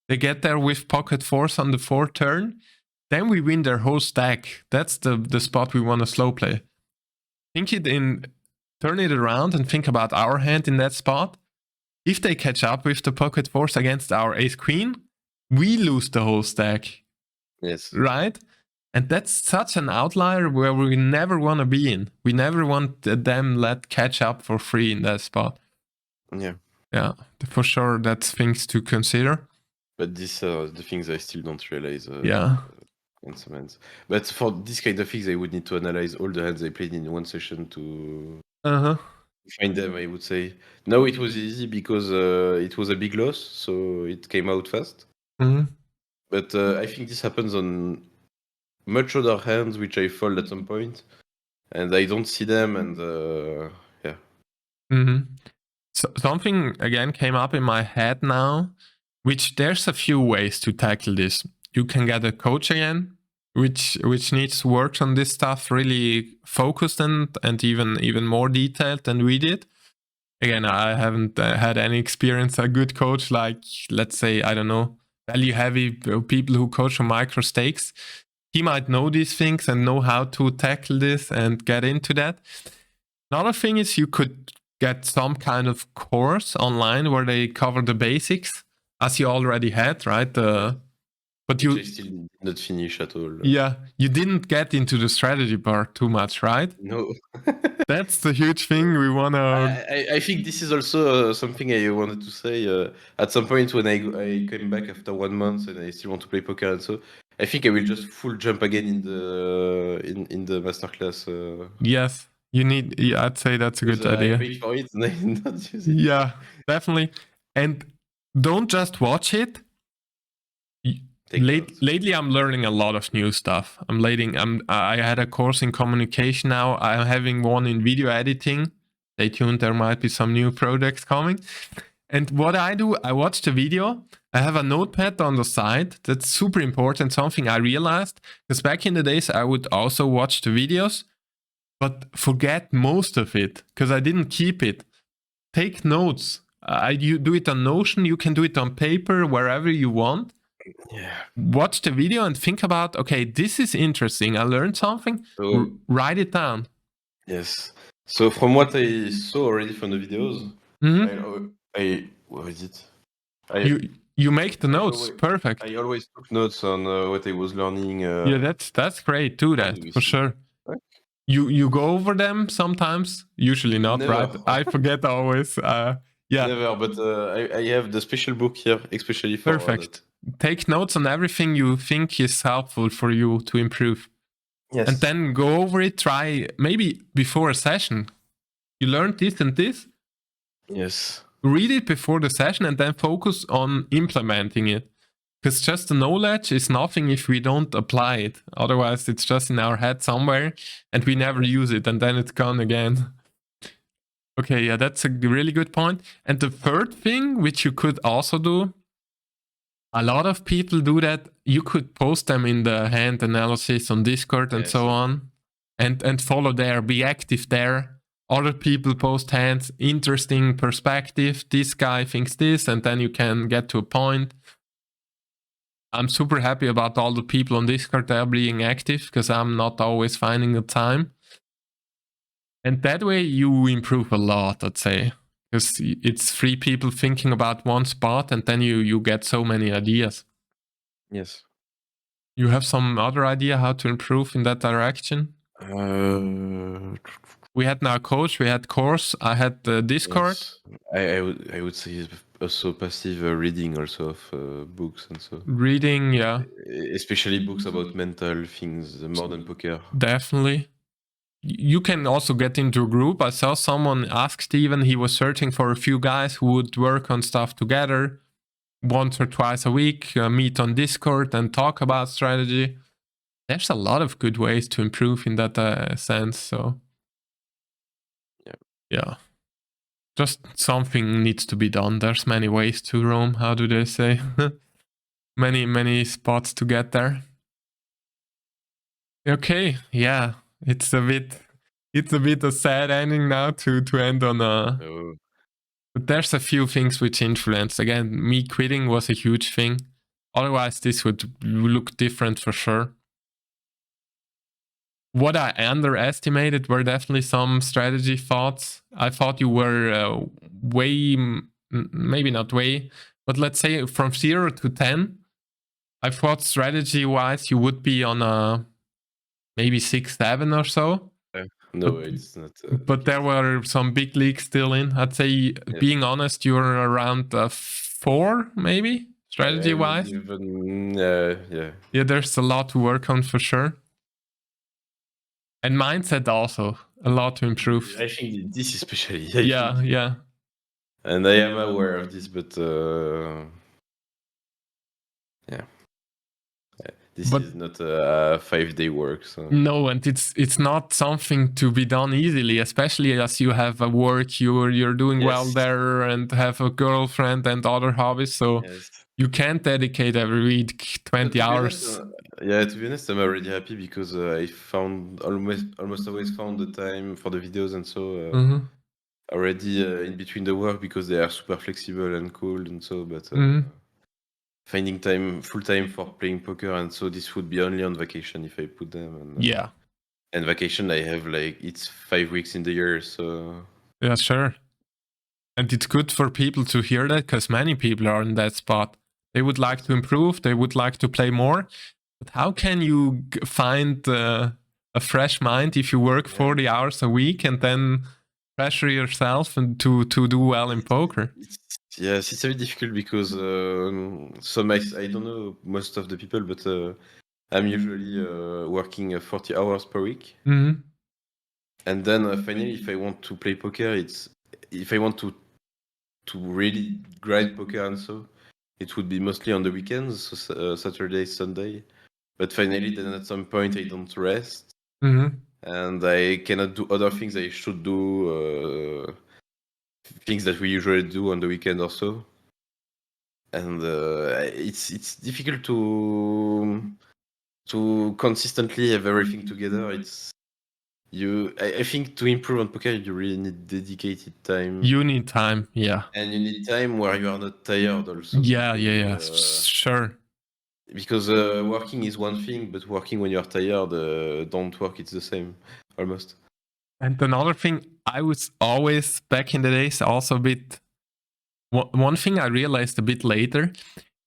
Speaker 1: they get there with pocket 4s on the 4th turn, then we win their whole stack. That's the spot we want to slow play. Turn it around and think about our hand in that spot. If they catch up with the pocket 4s against our ace queen, we lose the whole stack.
Speaker 2: Yes.
Speaker 1: Right? And that's such an outlier where we never want to be in. We never want them let catch up for free in that spot.
Speaker 2: Yeah.
Speaker 1: Yeah, for sure. That's things to consider.
Speaker 2: But these are the things I still don't realize.
Speaker 1: Yeah.
Speaker 2: In some hands. But for this kind of things, I would need to analyze all the hands I played in one session to find them, I would say. Now it was easy because it was a big loss, so it came out fast.
Speaker 1: Mm-hmm.
Speaker 2: But I think this happens on much other hands which I fold at some point, and I don't see them, and yeah.
Speaker 1: Mm-hmm. So something again came up in my head now, which there's a few ways to tackle this. You can get a coach again, which needs to work on this stuff really focused and even more detailed than we did. Again, I haven't had any experience. A good coach, like let's say, I don't know, value heavy people who coach on micro stakes, he might know these things and know how to tackle this and get into that. Another thing is you could get some kind of course online where they cover the basics, as you already had, right? But you
Speaker 2: still did not finish at all.
Speaker 1: Yeah, you didn't get into the strategy part too much, right?
Speaker 2: No.
Speaker 1: That's the huge thing we want to...
Speaker 2: I think this is also something I wanted to say. At some point when I came back after 1 month and I still want to play poker and so, I think I will just full jump again in the masterclass.
Speaker 1: Yes, you need... Yeah, I'd say that's a good idea.
Speaker 2: I paid for it and I did not use it.
Speaker 1: Yeah, definitely. And don't just watch it. Lately, I'm learning a lot of new stuff. I had a course in communication now. I'm having one in video editing. Stay tuned. There might be some new projects coming. And what I do, I watch the video. I have a notepad on the side. That's super important. Something I realized, because back in the days, I would also watch the videos, but forget most of it because I didn't keep it. Take notes. You do it on Notion. You can do it on paper, wherever you want.
Speaker 2: Yeah.
Speaker 1: Watch the video and think about, okay, this is interesting. I learned something. So, write it down.
Speaker 2: Yes. So from what I saw already from the videos, what is it?
Speaker 1: You make the notes. Perfect.
Speaker 2: I always took notes on what I was learning.
Speaker 1: Yeah, that's great. Do that for sure. What? You go over them sometimes. Usually not,
Speaker 2: Never.
Speaker 1: Right? I forget always. Yeah.
Speaker 2: Never, but I have the special book here, especially for
Speaker 1: Perfect. take notes on everything you think is helpful for you to improve.
Speaker 2: Yes.
Speaker 1: And then go over it, try maybe before a session. You learned this and this.
Speaker 2: Yes.
Speaker 1: Read it before the session and then focus on implementing it. Because just the knowledge is nothing if we don't apply it. Otherwise, it's just in our head somewhere and we never use it and then it's gone again. Okay, yeah, that's a really good point. And the third thing, which you could also do, a lot of people do that. You could post them in the hand analysis on Discord and so on, and follow there, be active there. Other people post hands, interesting perspective. This guy thinks this, and then you can get to a point. I'm super happy about all the people on Discord that are being active because I'm not always finding the time. And that way you improve a lot, I'd say. Because it's 3 people thinking about one spot and then you get so many ideas.
Speaker 2: Yes.
Speaker 1: You have some other idea how to improve in that direction? We had now coach, we had course, I had Discord.
Speaker 2: Yes. I would say also passive reading also of books and so.
Speaker 1: Reading, yeah.
Speaker 2: Especially books about mental things, more than poker.
Speaker 1: Definitely. You can also get into a group. I saw someone ask Steven, he was searching for a few guys who would work on stuff together once or twice a week, meet on Discord and talk about strategy. There's a lot of good ways to improve in that sense. So, yeah. Just something needs to be done. There's many ways to Rome. How do they say? many spots to get there. Okay, yeah. It's a bit a sad ending now to end on a.
Speaker 2: Oh.
Speaker 1: But there's a few things which influence. Again, me quitting was a huge thing. Otherwise, this would look different for sure. What I underestimated were definitely some strategy thoughts. I thought you were maybe not way, but let's say from 0 to 10. I thought strategy-wise you would be on a maybe 6, 7 or so.
Speaker 2: No, it's not.
Speaker 1: But there were some big leagues still in. I'd say, being honest, you're around 4, maybe, strategy-wise. Yeah, there's a lot to work on for sure. And mindset also, a lot to improve.
Speaker 2: I think this especially.
Speaker 1: Yeah.
Speaker 2: And I am aware of this, but yeah. This is not a 5-day work. So.
Speaker 1: No, and it's not something to be done easily, especially as you have a work, you're doing well there and have a girlfriend and other hobbies. So you can't dedicate every week 20 hours.
Speaker 2: To be honest, I'm already happy because I found almost always found the time for the videos and so already in between the work because they are super flexible and cool and so. But finding full time for playing poker, and so this would be only on vacation if I put them. And, and vacation I have it's 5 weeks in the year, so.
Speaker 1: Yeah, sure. And it's good for people to hear that because many people are in that spot. They would like to improve, they would like to play more. But how can you find a fresh mind if you work 40 hours a week and then pressure yourself and to do well in poker?
Speaker 2: Yes, it's a bit difficult because I don't know most of the people, but I'm usually working 40 hours per week.
Speaker 1: Mm-hmm.
Speaker 2: And then finally, if I want to play poker, if I want to really grind poker and so, it would be mostly on the weekends, so Saturday, Sunday. But finally, then at some point, I don't rest.
Speaker 1: Mm-hmm.
Speaker 2: And I cannot do other things I should do. Things that we usually do on the weekend also, and it's difficult to consistently have everything together. I think to improve on poker you really need dedicated time.
Speaker 1: You need time, yeah,
Speaker 2: and you need time where you are not tired also.
Speaker 1: Yeah, sure.
Speaker 2: Because working is one thing, but working when you are tired, don't work. It's the same almost.
Speaker 1: And another thing, I was always, back in the days, also a bit... One thing I realized a bit later,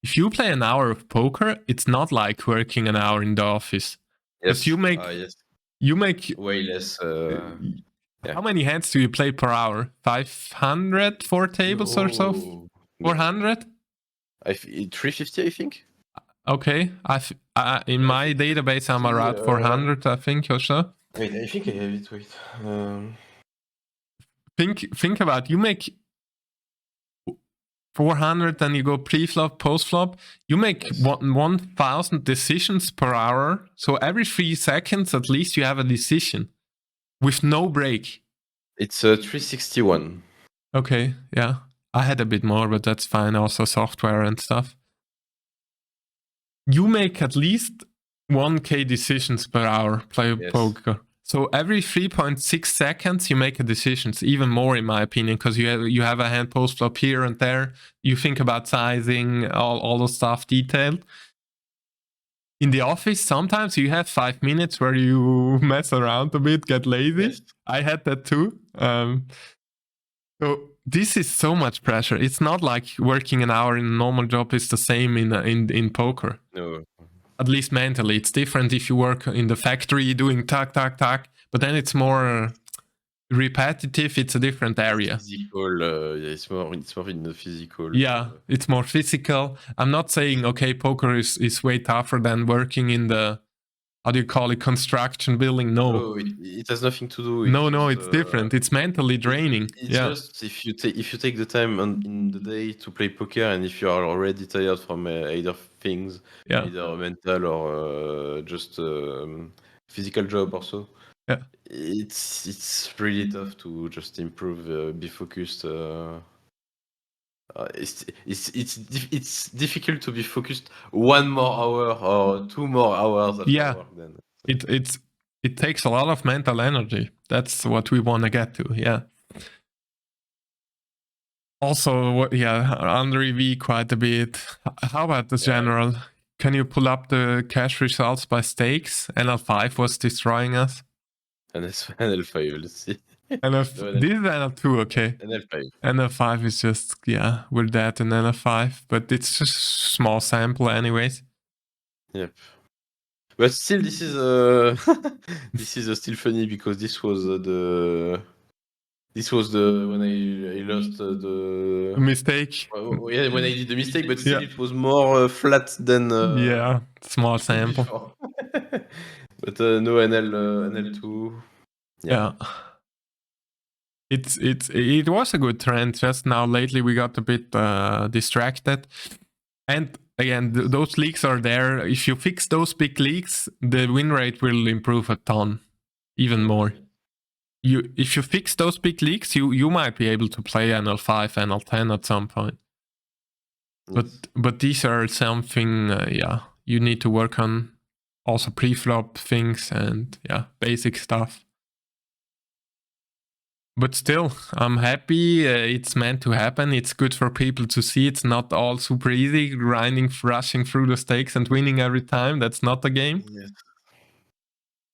Speaker 1: if you play an hour of poker, it's not like working an hour in the office.
Speaker 2: Yes.
Speaker 1: You make
Speaker 2: way less...
Speaker 1: How many hands do you play per hour? 500, 4 tables or so? 400?
Speaker 2: 350, I think.
Speaker 1: Okay, in my database I'm around 400, I think, or so.
Speaker 2: Wait, I think I have it. Wait.
Speaker 1: Think about, you make 400, then you go pre-flop, post-flop. You make 1,000 decisions per hour. So every 3 seconds, at least, you have a decision with no break.
Speaker 2: It's 361.
Speaker 1: Okay, yeah. I had a bit more, but that's fine. Also software and stuff. You make at least 1K decisions per hour play poker. So every 3.6 seconds you make a decision. Even more, in my opinion, because you have a hand post flop here and there. You think about sizing, all the stuff detailed. In the office, sometimes you have 5 minutes where you mess around a bit, get lazy.
Speaker 2: Yes.
Speaker 1: I had that too. So this is so much pressure. It's not like working an hour in a normal job is the same in poker.
Speaker 2: No.
Speaker 1: At least mentally, it's different if you work in the factory doing tack, but then it's more repetitive. It's a different area.
Speaker 2: Physical, it's more in the physical.
Speaker 1: Yeah, it's more physical. I'm not saying, okay, poker is way tougher than working in the, how do you call it, construction building? No,
Speaker 2: it has nothing to do.
Speaker 1: No, it's different. It's mentally draining.
Speaker 2: It's just if you take the time in the day to play poker, and if you are already tired from either things, either mental or just physical job also.
Speaker 1: Yeah,
Speaker 2: it's really tough to just improve, be focused. It's difficult to be focused 1 more hour or 2 more hours after work. Then
Speaker 1: it takes a lot of mental energy. That's what we want to get to. Yeah. Also, under EV quite a bit. How about the general? Can you pull up the cash results by stakes? NL5 was destroying us.
Speaker 2: NL5, let's see.
Speaker 1: This is NL2, okay.
Speaker 2: NL5.
Speaker 1: NL5 is just, we're dead in NL5, but it's just small sample anyways.
Speaker 2: Yep. But still, this is this is still funny because this was the when I lost the
Speaker 1: mistake.
Speaker 2: When I did the mistake, but still it was more flat than
Speaker 1: small sample.
Speaker 2: But no NL2.
Speaker 1: Yeah. It was a good trend. Just now lately we got a bit distracted. And again, those leaks are there. If you fix those big leaks, the win rate will improve a ton, even more. If you fix those big leaks, you might be able to play NL5, NL10 at some point. But these are something, you need to work on. Also pre-flop things and basic stuff. But still, I'm happy. It's meant to happen. It's good for people to see. It's not all super easy, grinding, rushing through the stakes and winning every time. That's not the game.
Speaker 2: Yes.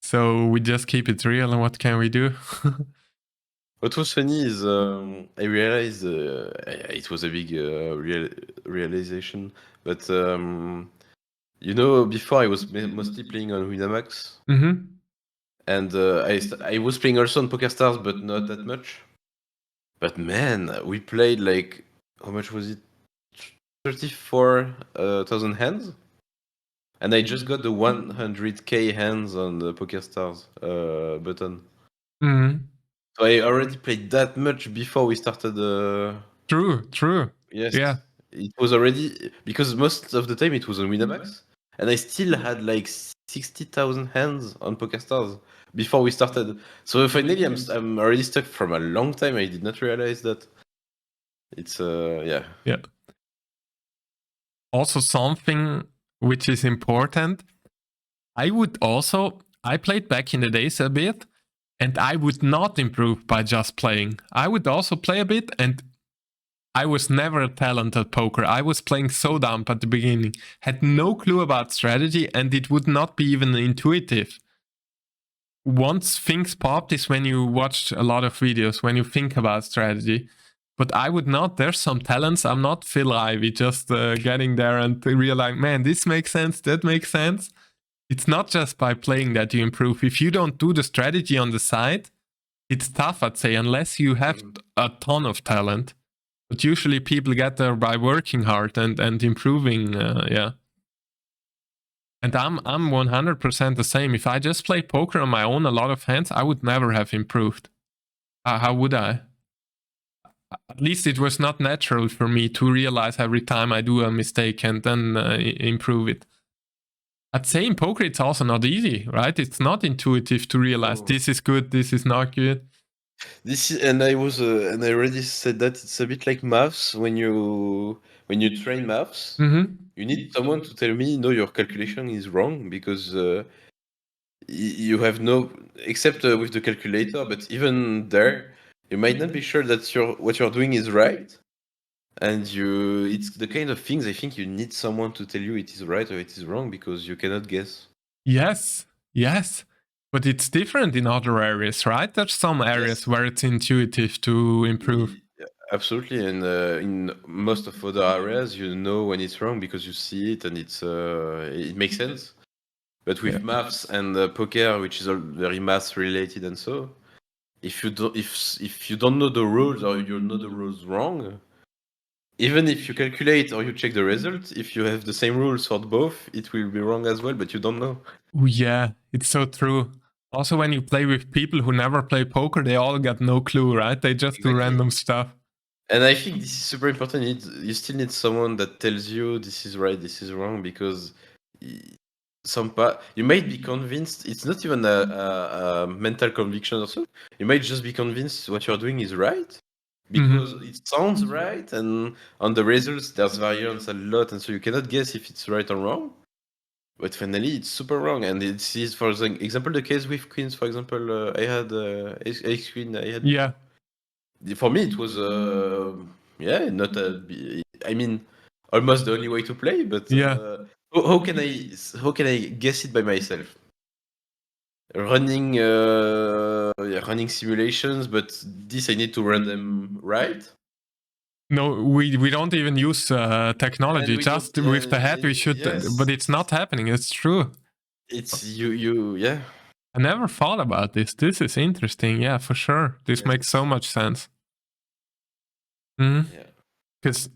Speaker 1: So we just keep it real. And what can we do?
Speaker 2: What was funny is I realized it was a big realization. But before I was mostly playing on Winamax.
Speaker 1: Mm-hmm.
Speaker 2: And I was playing also on PokerStars, but not that much. But man, we played like, how much was it? 34,000 hands? And I just got the 100k hands on the PokerStars button.
Speaker 1: Mm-hmm.
Speaker 2: So I already played that much before we started.
Speaker 1: True.
Speaker 2: Yes.
Speaker 1: Yeah.
Speaker 2: It was already, because most of the time it was on Winamax. And I still had like 60,000 hands on PokerStars before we started. So finally, I'm already stuck from a long time. I did not realize that. It's Yeah.
Speaker 1: Also, something which is important. I played back in the days a bit, and I would not improve by just playing. I would also play a bit, and I was never a talent at poker. I was playing so dumb at the beginning, had no clue about strategy, and it would not be even intuitive. Once things popped is when you watch a lot of videos, when you think about strategy. But I would not. There's some talents. I'm not Phil Ivey, just getting there and realize, man, this makes sense, that makes sense. It's not just by playing that you improve. If you don't do the strategy on the side, it's tough, I'd say, unless you have a ton of talent. But usually people get there by working hard and improving. Yeah. And I'm 100% the same. If I just play poker on my own a lot of hands, I would never have improved. How would I? At least it was not natural for me to realize every time I do a mistake and then improve it. I'd say in poker it's also not easy, right? It's not intuitive to realize this is good, this is not good.
Speaker 2: This is, and I already said that it's a bit like maths. When you train maths, you need someone to tell me, no, your calculation is wrong, because you have no, except with the calculator. But even there, you might not be sure that what you're doing is right. And it's the kind of things I think you need someone to tell you it is right or it is wrong, because you cannot guess.
Speaker 1: Yes. But it's different in other areas, right? There's some areas where it's intuitive to improve.
Speaker 2: Absolutely, and in most of other areas, you know when it's wrong because you see it and it makes sense. But with maths and poker, which is all very math related, and so if you don't know the rules, or you know the rules wrong, even if you calculate or you check the result, if you have the same rules for both, it will be wrong as well, but you don't know.
Speaker 1: Yeah, it's so true. Also, when you play with people who never play poker, they all got no clue, right? They just do random stuff.
Speaker 2: And I think this is super important. You still need someone that tells you this is right, this is wrong, because you might be convinced. It's not even a mental conviction or so. You might just be convinced what you're doing is right, because it sounds right, and on the results there's variance a lot, and so you cannot guess if it's right or wrong. But finally, it's super wrong, and it is, for example, the case with queens. For example, I had ace queen.
Speaker 1: Yeah.
Speaker 2: For me, it was not I mean, almost the only way to play. But how can I guess it by myself? Running simulations, but this I need to run them right.
Speaker 1: No, we don't even use technology. Just with the head, we should. But it's not happening. It's true.
Speaker 2: It's yeah.
Speaker 1: I never thought about this. This is interesting. Yeah, for sure. This makes so much sense. Because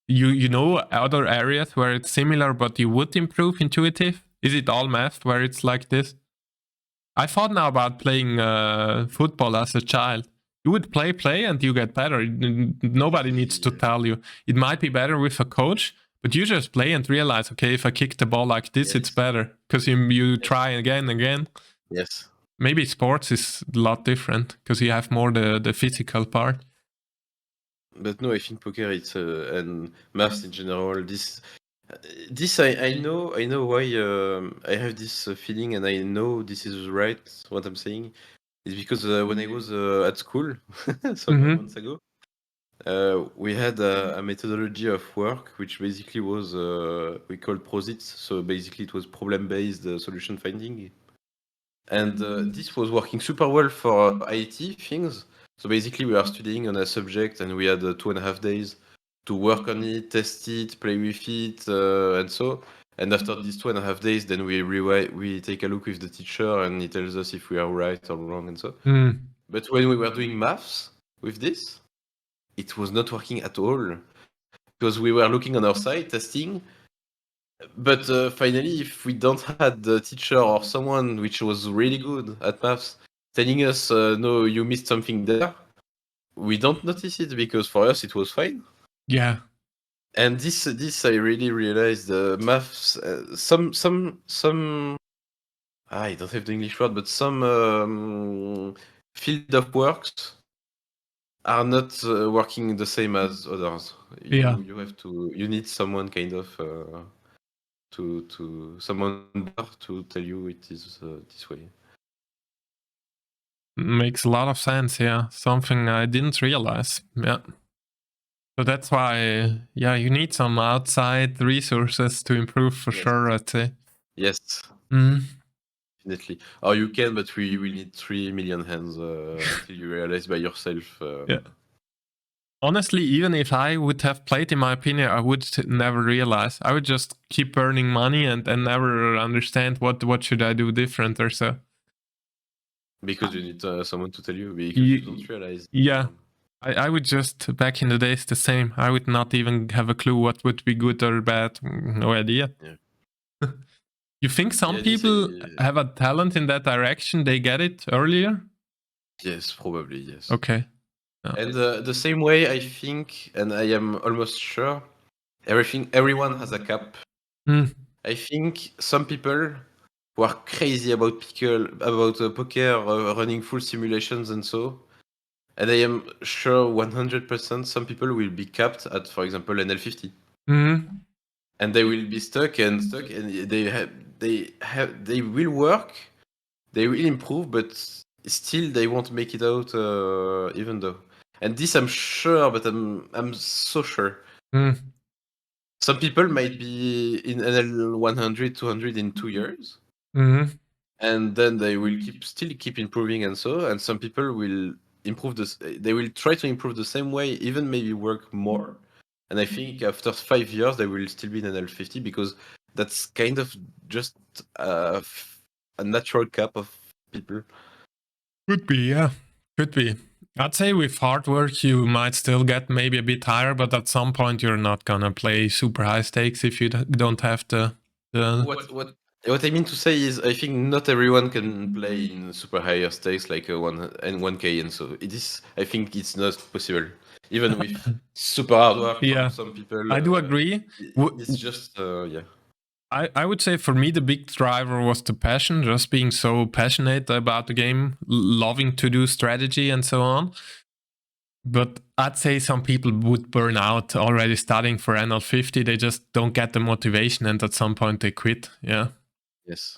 Speaker 1: you know other areas where it's similar, but you would improve intuitive. Is it all math where it's like this? I thought now about playing football as a child. You would play, and you get better. Nobody needs to tell you. It might be better with a coach, but you just play and realize, okay, if I kick the ball like this, it's better. Because you try again and again.
Speaker 2: Yes.
Speaker 1: Maybe sports is a lot different, because you have more the physical part.
Speaker 2: But no, I think poker, it's and maths in general. This I know why I have this feeling, and I know this is right. What I'm saying is because when I was at school some months ago, we had a methodology of work which basically was we called PROSIT. So basically, it was problem-based solution finding, and this was working super well for IT things. So basically, we are studying on a subject, and we had 2.5 days to work on it, test it, play with it, and so. And after these 2.5 days, then we take a look with the teacher, and he tells us if we are right or wrong, and so. But when we were doing maths with this, it was not working at all, because we were looking on our side, testing. But finally, if we don't had the teacher or someone which was really good at maths telling us, no, you missed something there, we don't notice it, because for us it was fine.
Speaker 1: Yeah.
Speaker 2: And this I really realized, maths, I don't have the English word, but some field of works are not working the same as others. You need someone kind of to someone to tell you it is this way.
Speaker 1: Makes a lot of sense. Yeah, something I didn't realize. Yeah. So that's why, you need some outside resources to improve for sure, I'd say.
Speaker 2: Yes. Definitely. Or you can, but we will need 3 million hands until you realize by yourself.
Speaker 1: Yeah. Honestly, even if I would have played, in my opinion, I would never realize. I would just keep earning money and never understand what should I do different or so.
Speaker 2: Because you need someone to tell you, because you don't realize.
Speaker 1: Yeah. I would just, back in the days, the same. I would not even have a clue what would be good or bad. No idea.
Speaker 2: Yeah.
Speaker 1: You think some
Speaker 2: Yeah,
Speaker 1: people have a talent in that direction? They get it earlier?
Speaker 2: Yes, probably, yes.
Speaker 1: Okay. Yeah.
Speaker 2: And the same way, I think, and I am almost sure, everyone has a cap. I think some people who are crazy about poker, running full simulations and so, and I am sure 100% some people will be capped at, for example, NL50. And they will be stuck, and they will work, they will improve, but still they won't make it out, even though. And this I'm sure, but I'm so sure. Some people might be in NL 100, 200 in 2 years. And then they will still keep improving and so, and some people will improve this. They will try to improve the same way, even maybe work more. And I think after 5 years, they will still be in NL50 because that's kind of just a natural cap of people.
Speaker 1: Could be, yeah. Could be. I'd say with hard work, you might still get maybe a bit higher, but at some point, you're not gonna play super high stakes if you don't have the.
Speaker 2: What I mean to say is, I think not everyone can play in super higher stakes like 1K, and so it is. I think it's not possible, even with super hard work from some people.
Speaker 1: I do agree.
Speaker 2: It's just yeah.
Speaker 1: I would say for me the big driver was the passion, just being so passionate about the game, loving to do strategy and so on. But I'd say some people would burn out already starting for NL50. They just don't get the motivation, and at some point they quit. Yeah.
Speaker 2: Yes.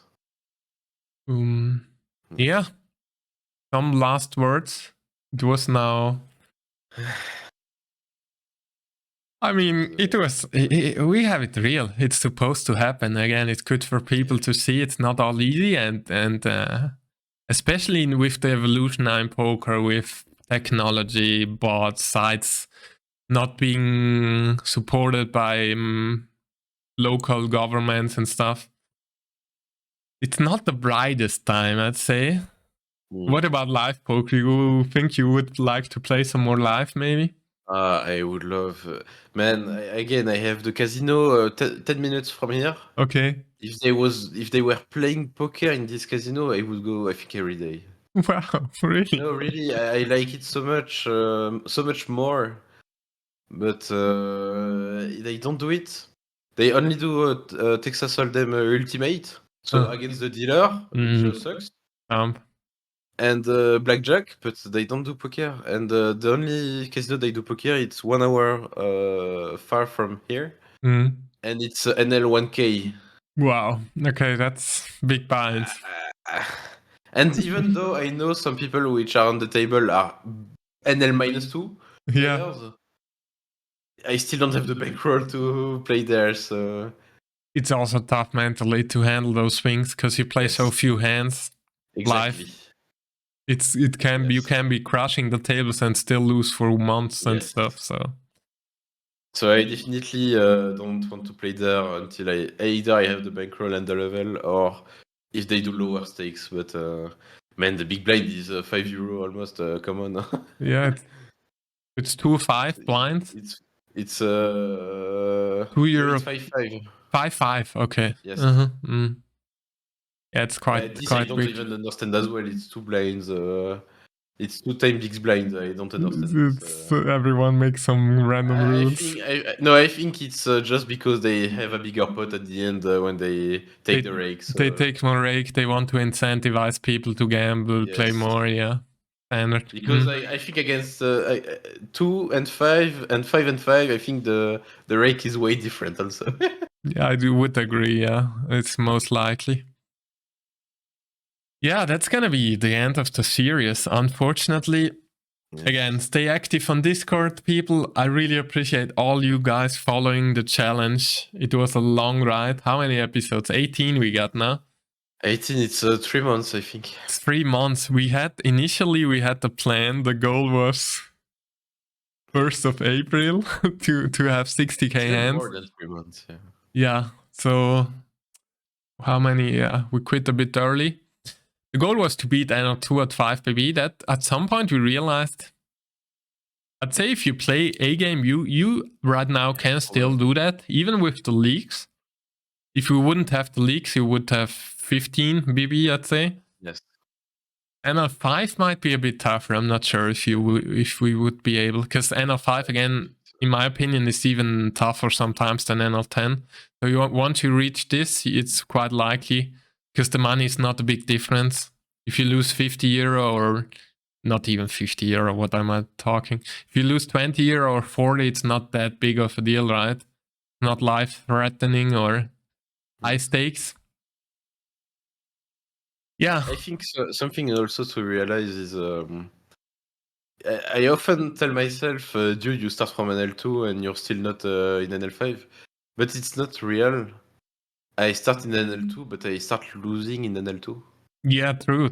Speaker 1: Yeah. Some last words. It was now. I mean, it was. We have it real. It's supposed to happen. Again, it's good for people to see. It's not all easy, and especially with the evolution now in poker, with technology, bots, sites not being supported by local governments and stuff. It's not the brightest time, I'd say. What about live poker? You think you would like to play some more live, maybe?
Speaker 2: I would love, man. Again, I have the casino 10 minutes from here.
Speaker 1: Okay.
Speaker 2: If they were playing poker in this casino, I would go, I think, every day.
Speaker 1: Wow, really?
Speaker 2: No, really, I like it so much more. But they don't do it. They only do Texas Holdem Ultimate, so against the dealer, which sucks. And blackjack, but they don't do poker. And the only casino they do poker, it's 1 hour far from here, and it's NL1K.
Speaker 1: Wow. Okay, that's big binds.
Speaker 2: And even though I know some people which are on the table are NL-2 players, I still don't have the bankroll to play there, so...
Speaker 1: It's also tough mentally to handle those things, because you play so few hands live. You can be crushing the tables and still lose for months and stuff, so...
Speaker 2: So I definitely don't want to play there until either I have the bankroll and the level, or if they do lower stakes. But man, the big blind is €5 almost. Come on.
Speaker 1: Yeah, it's 2-5 blinds.
Speaker 2: It's
Speaker 1: €2.
Speaker 2: It's 5-5.
Speaker 1: 5-5. Okay.
Speaker 2: Yes.
Speaker 1: Yeah, it's quite
Speaker 2: this
Speaker 1: quite
Speaker 2: I don't
Speaker 1: big.
Speaker 2: even understand as well. It's 2 blinds. It's 2 times big blind. I don't understand.
Speaker 1: Everyone makes some random rules.
Speaker 2: I think it's just because they have a bigger pot at the end when they take the rake. So.
Speaker 1: They take more rake. They want to incentivize people to gamble, play more. Yeah, standard.
Speaker 2: Because I think against 2 and 5 and 5 and 5, I think the rake is way different also.
Speaker 1: Yeah, I would agree. Yeah, it's most likely. Yeah, that's gonna be the end of the series, unfortunately. Yes. Again, stay active on Discord, people. I really appreciate all you guys following the challenge. It was a long ride. How many episodes? 18 we got now?
Speaker 2: 18, it's 3 months, I think.
Speaker 1: It's 3 months. Initially we had the plan. The goal was 1st of April to have 60k hands.
Speaker 2: More than 3 months, yeah.
Speaker 1: Yeah, so how many? Yeah, we quit a bit early. The goal was to beat NL2 at 5 PB. That at some point we realized I'd say if you play a game, you right now can still do that, even with the leaks. If you wouldn't have the leaks, you would have 15 BB, I'd say.
Speaker 2: Yes.
Speaker 1: NL5 might be a bit tougher. I'm not sure if we would be able, because NL5 again, in my opinion, is even tougher sometimes than NL10. So once you reach this, it's quite likely, because the money is not a big difference. If you lose 50 euro or not even 50 euro, what am I talking? If you lose 20 euro or 40, it's not that big of a deal, right? Not life-threatening or high stakes. Yeah.
Speaker 2: I think something also to realize is I often tell myself, dude, you start from NL2 and you're still not in NL5. But it's not real. I start in NL2, but I start losing in NL2.
Speaker 1: Yeah, true.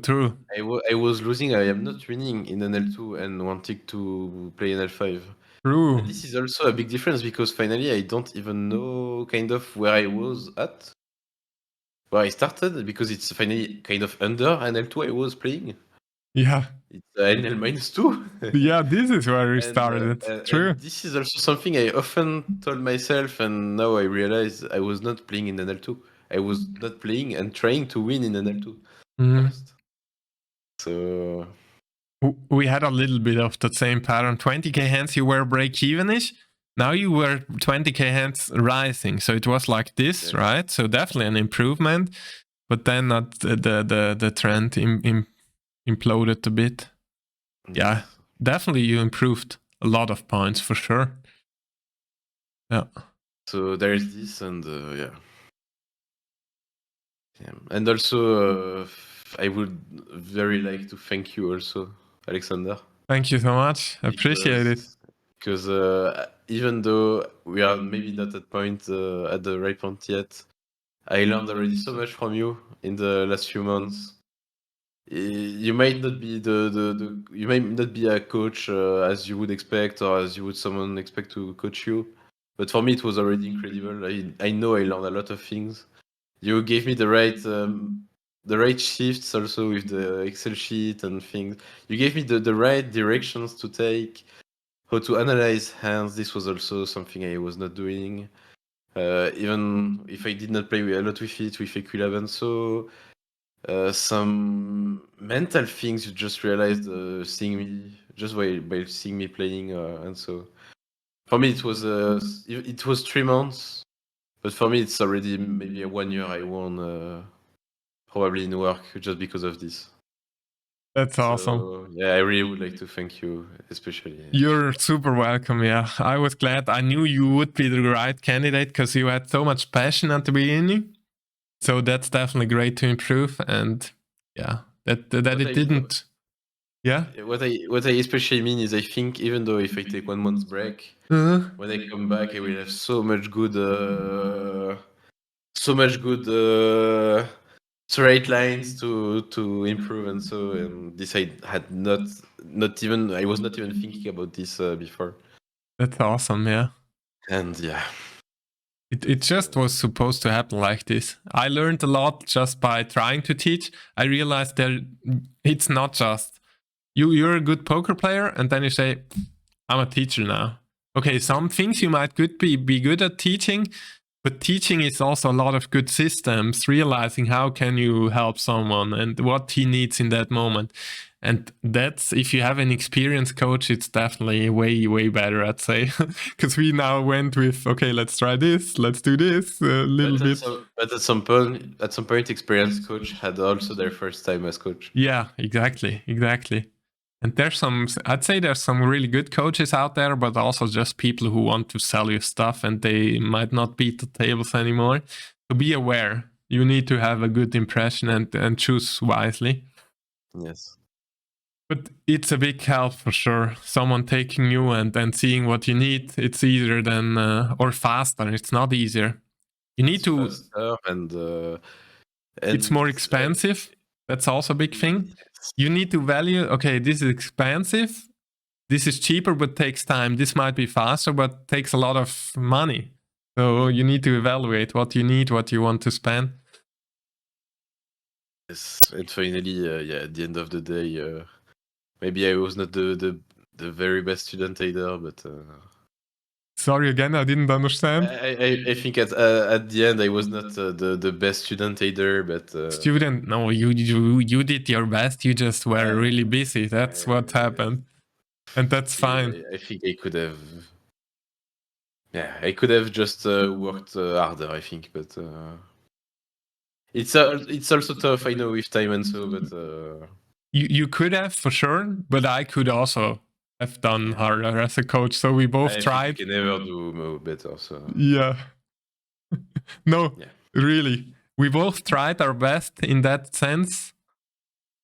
Speaker 2: I was losing, I am not winning in NL2 and wanting to play NL5.
Speaker 1: True.
Speaker 2: And this is also a big difference because finally I don't even know kind of where I was at. Where I started, because it's finally kind of under NL2 I was playing.
Speaker 1: Yeah.
Speaker 2: It's NL-2.
Speaker 1: Yeah, this is where we started. True.
Speaker 2: And this is also something I often told myself, and now I realize I was not playing in NL2. I was not playing and trying to win in NL2 first. So
Speaker 1: we had a little bit of the same pattern. 20k hands, you were break-evenish. Now you were 20k hands rising. So it was like this, right? So definitely an improvement, but then not the trend imploded a bit. Yeah, definitely you improved a lot of points for sure. Yeah.
Speaker 2: So there is this, and yeah. And also, I would very like to thank you also, Alexander.
Speaker 1: Thank you so much. Appreciate it.
Speaker 2: Because even though we are maybe not at the right point yet, I learned already so much from you in the last few months. You might not be you might not be a coach as you would expect, or as you would someone expect to coach you. But for me, it was already incredible. I know I learned a lot of things. You gave me the right shifts also with the Excel sheet and things. You gave me the right directions to take, how to analyze hands. This was also something I was not doing. Even if I did not play a lot with it, with Equi11. So some mental things you just realized seeing me, just by seeing me playing. And so for me, it was 3 months. But for me, it's already maybe 1 year I won probably in work just because of this.
Speaker 1: That's awesome.
Speaker 2: Yeah, I really would like to thank you, especially.
Speaker 1: You're super welcome. Yeah, I was glad. I knew you would be the right candidate because you had so much passion at the beginning. So that's definitely great to improve. And yeah, that it didn't. Yeah.
Speaker 2: What I especially mean is I think even though if I take 1 month's break, when I come back, I will have so much good straight lines to improve, and so this I had I was not even thinking about this before.
Speaker 1: That's awesome. Yeah.
Speaker 2: And yeah.
Speaker 1: It just was supposed to happen like this. I learned a lot just by trying to teach. I realized that it's not just you're a good poker player and then you say, I'm a teacher now. Okay, some things you might be good at teaching, but teaching is also a lot of good systems, realizing how can you help someone and what he needs in that moment. And that's, if you have an experienced coach, it's definitely way better, I'd say. Because we now went with, okay, let's try this, let's do this a little bit.
Speaker 2: But at some point, experienced coach had also their first time as coach.
Speaker 1: Yeah, exactly. And I'd say there's some really good coaches out there, but also just people who want to sell you stuff and they might not beat the tables anymore. So be aware. You need to have a good impression and choose wisely.
Speaker 2: Yes.
Speaker 1: But it's a big help for sure. Someone taking you and seeing what you need. It's easier than, or faster. It's not easier. You need to.
Speaker 2: Faster and
Speaker 1: it's more expensive. That's also a big thing. You need to value, okay, this is expensive. This is cheaper, but takes time. This might be faster, but takes a lot of money. So you need to evaluate what you need, what you want to spend.
Speaker 2: Yes, and finally, yeah, at the end of the day, maybe I was not the the very best student either, but
Speaker 1: Sorry again, I didn't understand.
Speaker 2: I think at the end I was not the best student either, but
Speaker 1: student. No, you did your best. You just were really busy. That's what happened, and that's fine.
Speaker 2: I think I could have. Yeah, I could have just worked harder, I think, but it's also tough. I know with time and so, but
Speaker 1: you could have for sure, but I could also have done harder as a coach. So we both tried.
Speaker 2: I can never do better. So
Speaker 1: yeah, no, really, we both tried our best in that sense,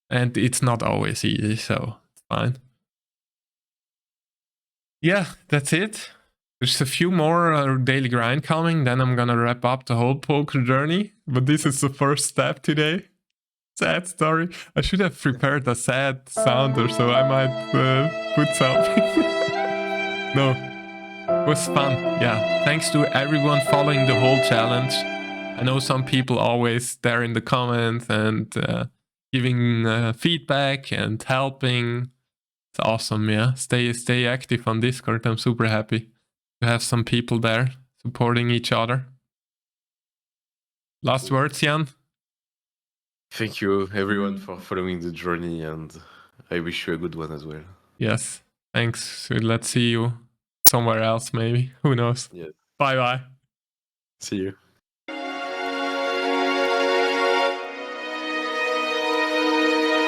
Speaker 1: and it's not always easy. So it's fine. Yeah, that's it. There's a few more daily grind coming, then I'm gonna wrap up the whole poker journey. But this is the first step today. Sad story. I should have prepared a sad sounder, so I might put something. No, it was fun. Yeah, thanks to everyone following the whole challenge. I know some people always there in the comments and giving feedback and helping. It's awesome, yeah. Stay active on Discord. I'm super happy to have some people there supporting each other. Last words, Yann?
Speaker 2: Thank you, everyone, for following the journey, and I wish you a good one as well.
Speaker 1: Yes, thanks. So let's see you somewhere else, maybe. Who knows?
Speaker 2: Yeah.
Speaker 1: Bye-bye.
Speaker 2: See you.